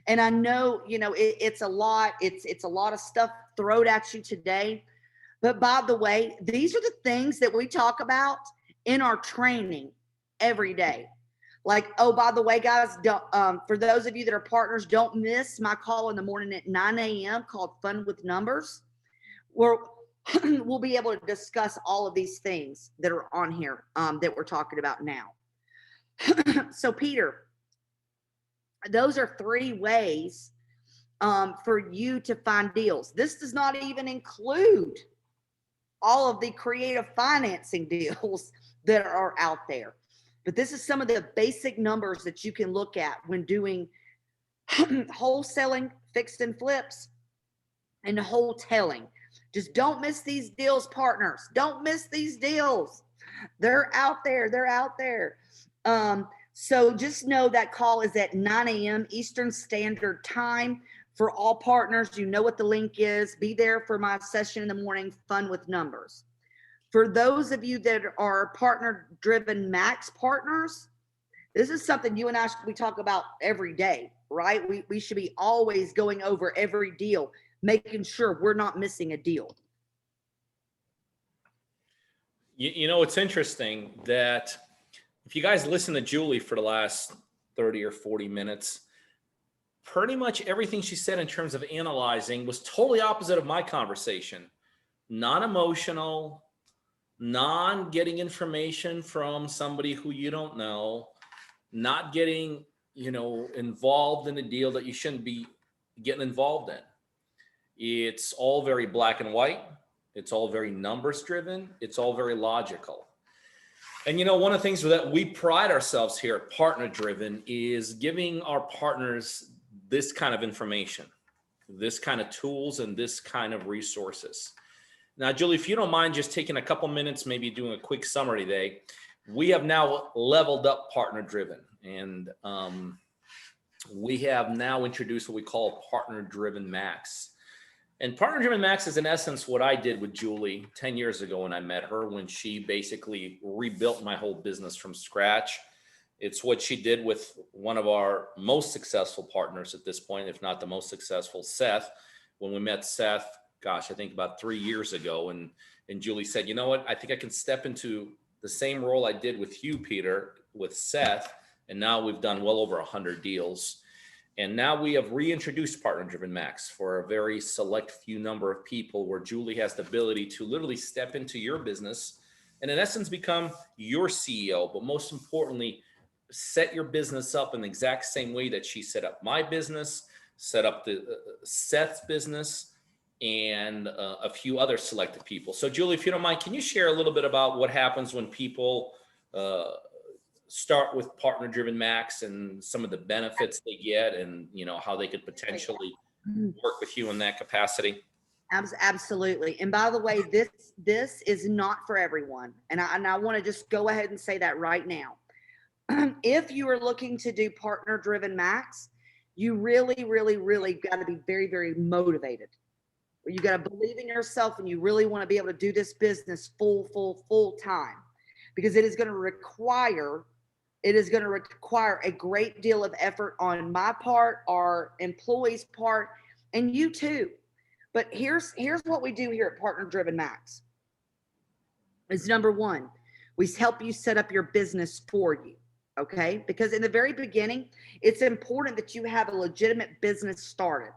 And I know, it's a lot. It's a lot of stuff thrown at you today. But by the way, these are the things that we talk about in our training every day. Like, oh, by the way, guys, for those of you that are partners, don't miss my call in the morning at 9 a.m. called Fun with Numbers, where we'll be able to discuss all of these things that are on here that we're talking about now. So, Peter, those are 3 ways for you to find deals. This does not even include all of the creative financing deals that are out there. But this is some of the basic numbers that you can look at when doing wholesaling, fixed and flips, and wholetailing. Just don't miss these deals, partners. Don't miss these deals. They're out there. They're out there. So just know that call is at 9 a.m. Eastern Standard Time. For all partners, you know what the link is. Be there for my session in the morning, Fun with Numbers. For those of you that are Partner Driven Max partners, this is something you and I we talk about every day, right? We should be always going over every deal, making sure we're not missing a deal.
It's interesting that if you guys listen to Julie for the last 30 or 40 minutes, pretty much everything she said in terms of analyzing was totally opposite of my conversation. Non-emotional, non-getting information from somebody who you don't know, not getting, involved in a deal that you shouldn't be getting involved in. It's all very black and white. It's all very numbers driven. It's all very logical. And one of the things that we pride ourselves here at Partner Driven is giving our partners this kind of information, this kind of tools, and this kind of resources. Now, Julie, if you don't mind just taking a couple minutes, maybe doing a quick summary today, we have now leveled up Partner Driven, and we have now introduced what we call Partner Driven Max. And Partner Driven Max is in essence what I did with Julie 10 years ago when I met her, when she basically rebuilt my whole business from scratch. It's what she did with one of our most successful partners at this point, if not the most successful, Seth. When we met Seth, I think about 3 years ago, and Julie said, you know what, I think I can step into the same role I did with you, Peter, with Seth, and now we've done well over 100 deals. And now we have reintroduced Partner Driven Max for a very select few number of people, where Julie has the ability to literally step into your business and in essence become your CEO, but most importantly, set your business up in the exact same way that she set up my business, set up the Seth's business, and a few other selected people. So Julie, if you don't mind, can you share a little bit about what happens when people start with Partner Driven Max and some of the benefits they get, and how they could potentially work with you in that capacity?
Absolutely. And by the way, this is not for everyone. And I want to just go ahead and say that right now. If you are looking to do Partner Driven Max, you really, really, really got to be very, very motivated. You got to believe in yourself, and you really want to be able to do this business full time, because it is going to require It is going to require a great deal of effort on my part, our employees' part, and you too. But here's what we do here at Partner Driven Max. Is number one, we help you set up your business for you. Okay? Because in the very beginning, it's important that you have a legitimate business started.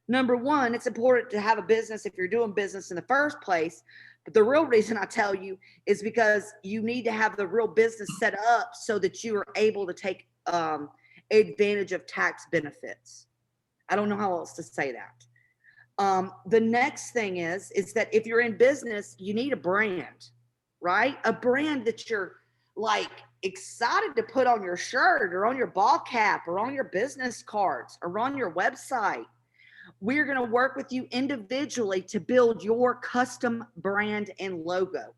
Number one, it's important to have a business if you're doing business in the first place. But the real reason I tell you is because you need to have the real business set up so that you are able to take advantage of tax benefits. I don't know how else to say that. The next thing is that if you're in business, you need a brand, right? A brand that you're like excited to put on your shirt or on your ball cap or on your business cards or on your website. We're going to work with you individually to build your custom brand and logo.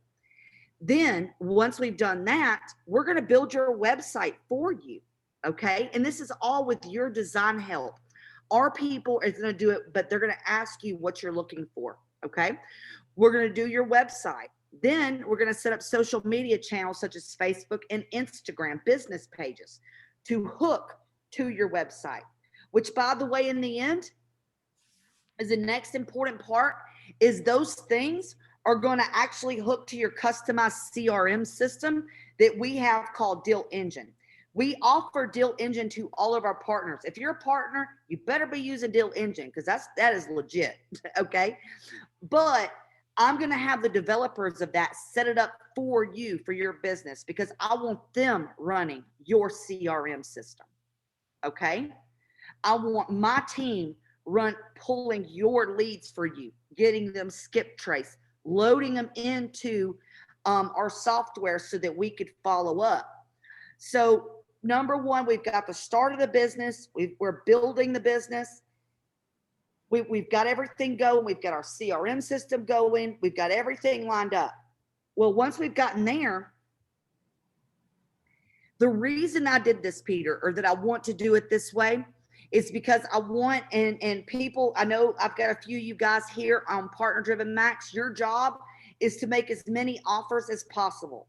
Then once we've done that, we're going to build your website for you. Okay. And this is all with your design help. Our people are going to do it, but they're going to ask you what you're looking for. Okay. We're going to do your website. Then we're going to set up social media channels such as Facebook and Instagram business pages to hook to your website, which, by the way, in the end, is the next important part. Is those things are going to actually hook to your customized CRM system that we have called Deal Engine. We offer Deal Engine to all of our partners. If you're a partner, you better be using Deal Engine because that is legit. Okay. But I'm going to have the developers of that set it up for you, for your business, because I want them running your CRM system. Okay. I want my team pulling your leads for you, getting them skip trace, loading them into our software so that we could follow up. So number one, we've got the start of the business. We're building the business. We've got everything going. We've got our CRM system going. We've got everything lined up. Well, once we've gotten there, the reason I did this, Peter, or that I want to do it this way, is because I want, and people, I know I've got a few of you guys here on Partner Driven Max. Your job is to make as many offers as possible.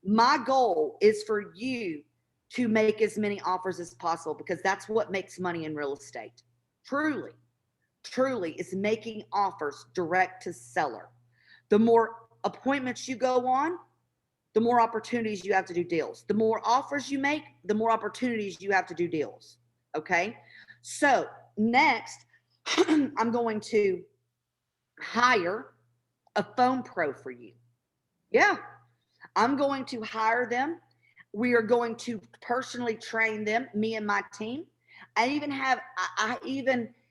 My goal is for you to make as many offers as possible because that's what makes money in real estate. Truly is making offers direct to seller. The more appointments you go on, the more opportunities you have to do deals. The more offers you make, the more opportunities you have to do deals. Okay. So next, I'm going to hire a phone pro for you. Yeah. I'm going to hire them. We are going to personally train them, me and my team. I even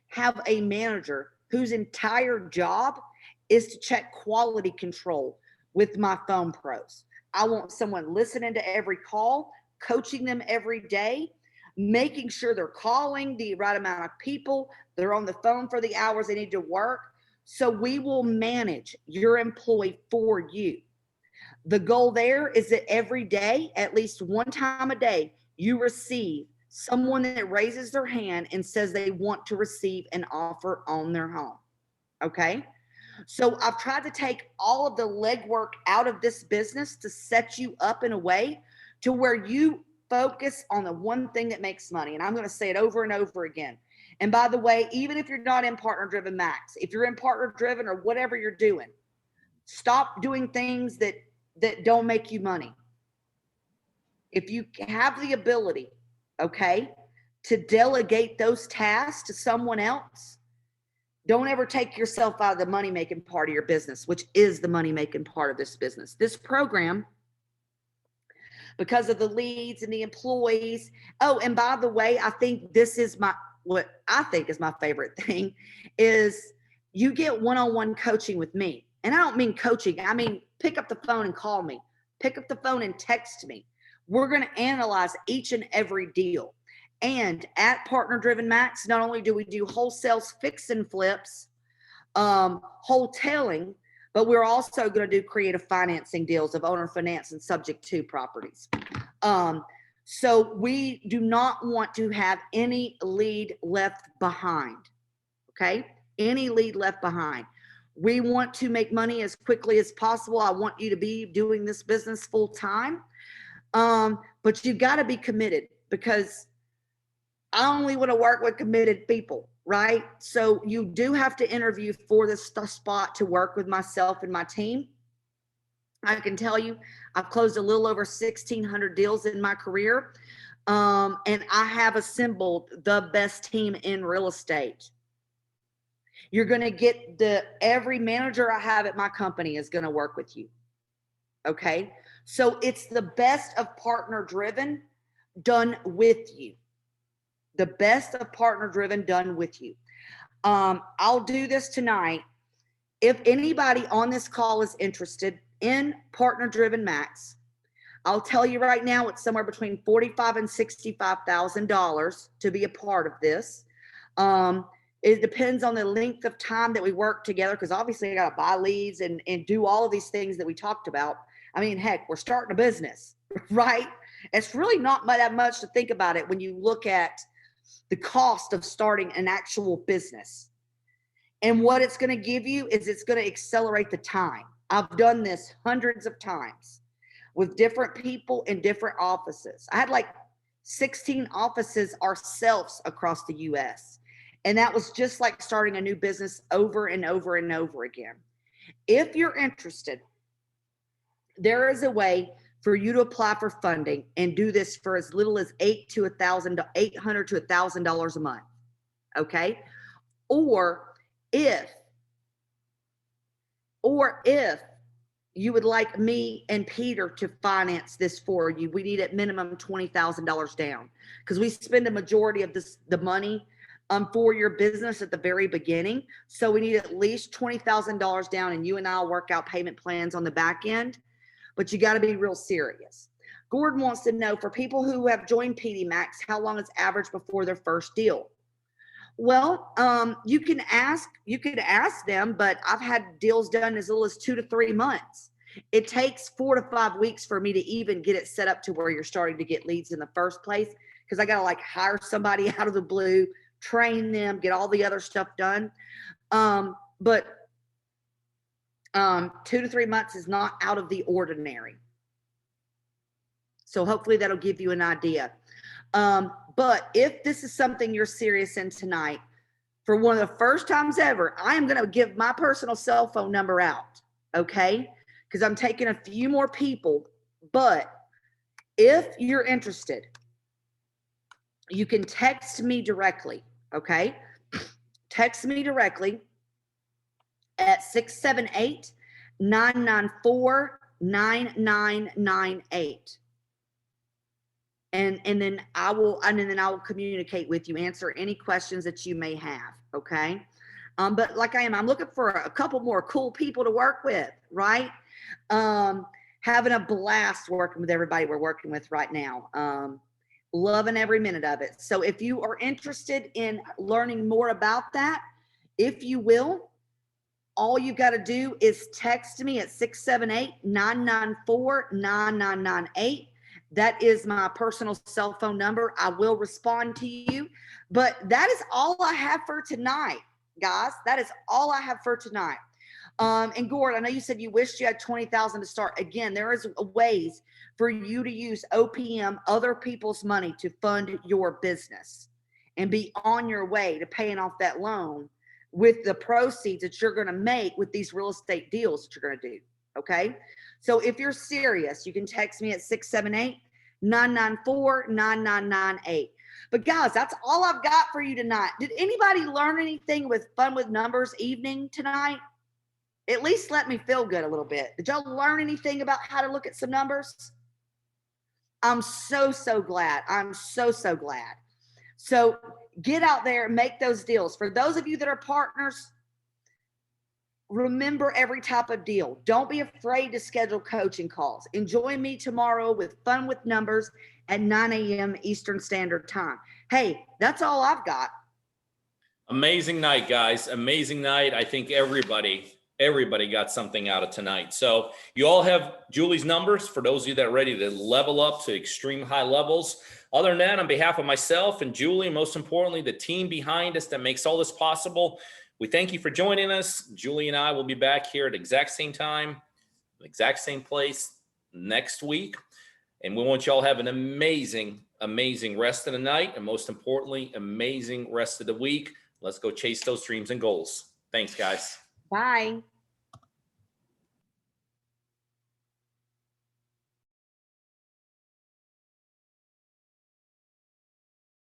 have a manager whose entire job is to check quality control with my phone pros. I want someone listening to every call, coaching them every day, making sure they're calling the right amount of people, they're on the phone for the hours they need to work. So we will manage your employee for you. The goal there is that every day, at least one time a day, you receive someone that raises their hand and says they want to receive an offer on their home. Okay. So I've tried to take all of the legwork out of this business to set you up in a way to where you focus on the one thing that makes money. And I'm going to say it over and over again. And by the way, even if you're not in Partner Driven Max, if you're in Partner Driven or whatever you're doing, stop doing things that don't make you money. If you have the ability, okay, to delegate those tasks to someone else, don't ever take yourself out of the money-making part of your business, which is the money-making part of this business. This program, because of the leads and the employees. Oh, and by the way, I think this is what I think is my favorite thing is you get one-on-one coaching with me. And I don't mean coaching. I mean, pick up the phone and call me. Pick up the phone and text me. We're going to analyze each and every deal. And at Partner Driven Max, not only do we do wholesales, fix and flips, wholetailing, but we're also going to do creative financing deals of owner finance and subject to properties. So we do not want to have any lead left behind. Okay. Any lead left behind. We want to make money as quickly as possible. I want you to be doing this business full time. But but you got to be committed, because I only want to work with committed people, right? So you do have to interview for this spot to work with myself and my team. I can tell you, I've closed a little over 1,600 deals in my career. And I have assembled the best team in real estate. You're going to get every manager I have at my company is going to work with you. Okay. So it's the best of partner driven done with you. The best of partner driven done with you. I'll do this tonight. If anybody on this call is interested in partner driven max, I'll tell you right now, it's somewhere between $45,000 and $65,000 to be a part of this. It depends on the length of time that we work together, because obviously I got to buy leads and do all of these things that we talked about. I mean, heck, we're starting a business, right? It's really not that much to think about it when you look at the cost of starting an actual business. And what it's going to give you is it's going to accelerate the time. I've done this hundreds of times with different people in different offices. I had like 16 offices ourselves across the US. And that was just like starting a new business over and over and over again. If you're interested, there is a way for you to apply for funding and do this for as little as $800 to $1,000 a month. Okay. Or if you would like me and Peter to finance this for you, we need at minimum $20,000 down, because we spend a majority of the money for your business at the very beginning. So we need at least $20,000 down, and you and I'll work out payment plans on the back end. But you got to be real serious. Gordon wants to know, for people who have joined PD Max, how long is average before their first deal? Well, you could ask them, but I've had deals done as little as 2 to 3 months. It takes 4 to 5 weeks for me to even get it set up to where you're starting to get leads in the first place, because I got to like hire somebody out of the blue, train them, get all the other stuff done. But 2 to 3 months is not out of the ordinary. So hopefully that'll give you an idea. But if this is something you're serious in tonight, for one of the first times ever, I am going to give my personal cell phone number out. Okay. Because I'm taking a few more people. But if you're interested, you can text me directly. Okay. Text me directly at 678-994-9998. And then I will communicate with you, answer any questions that you may have. Okay. But like I'm looking for a couple more cool people to work with, right? Having a blast working with everybody we're working with right now. Loving every minute of it. So if you are interested in learning more about that, if you will, all you got to do is text me at 678-994-9998. That is my personal cell phone number. I will respond to you. But that is all I have for tonight, guys. That is all I have for tonight. And Gord, I know you said you wished you had 20,000 to start. Again, there is ways for you to use OPM, other people's money, to fund your business and be on your way to paying off that loan with the proceeds that you're going to make with these real estate deals that you're going to do. Okay. So if you're serious, you can text me at 678-994-9998. But guys, that's all I've got for you tonight. Did anybody learn anything with Fun with Numbers evening tonight? At least let me feel good a little bit. Did y'all learn anything about how to look at some numbers? I'm so glad. I'm so glad. So get out there and make those deals. For those of you that are partners, remember every type of deal. Don't be afraid to schedule coaching calls. Enjoy me tomorrow with Fun with Numbers at 9 a.m. Eastern Standard Time. Hey, that's all I've got.
Amazing night, guys. Amazing night. I think everybody got something out of tonight. So you all have Julie's numbers for those of you that are ready to level up to extreme high levels. Other than that, on behalf of myself and Julie, and most importantly, the team behind us that makes all this possible, we thank you for joining us. Julie and I will be back here at the exact same time, exact same place next week. And we want y'all to have an amazing, amazing rest of the night. And most importantly, amazing rest of the week. Let's go chase those dreams and goals. Thanks, guys.
Bye.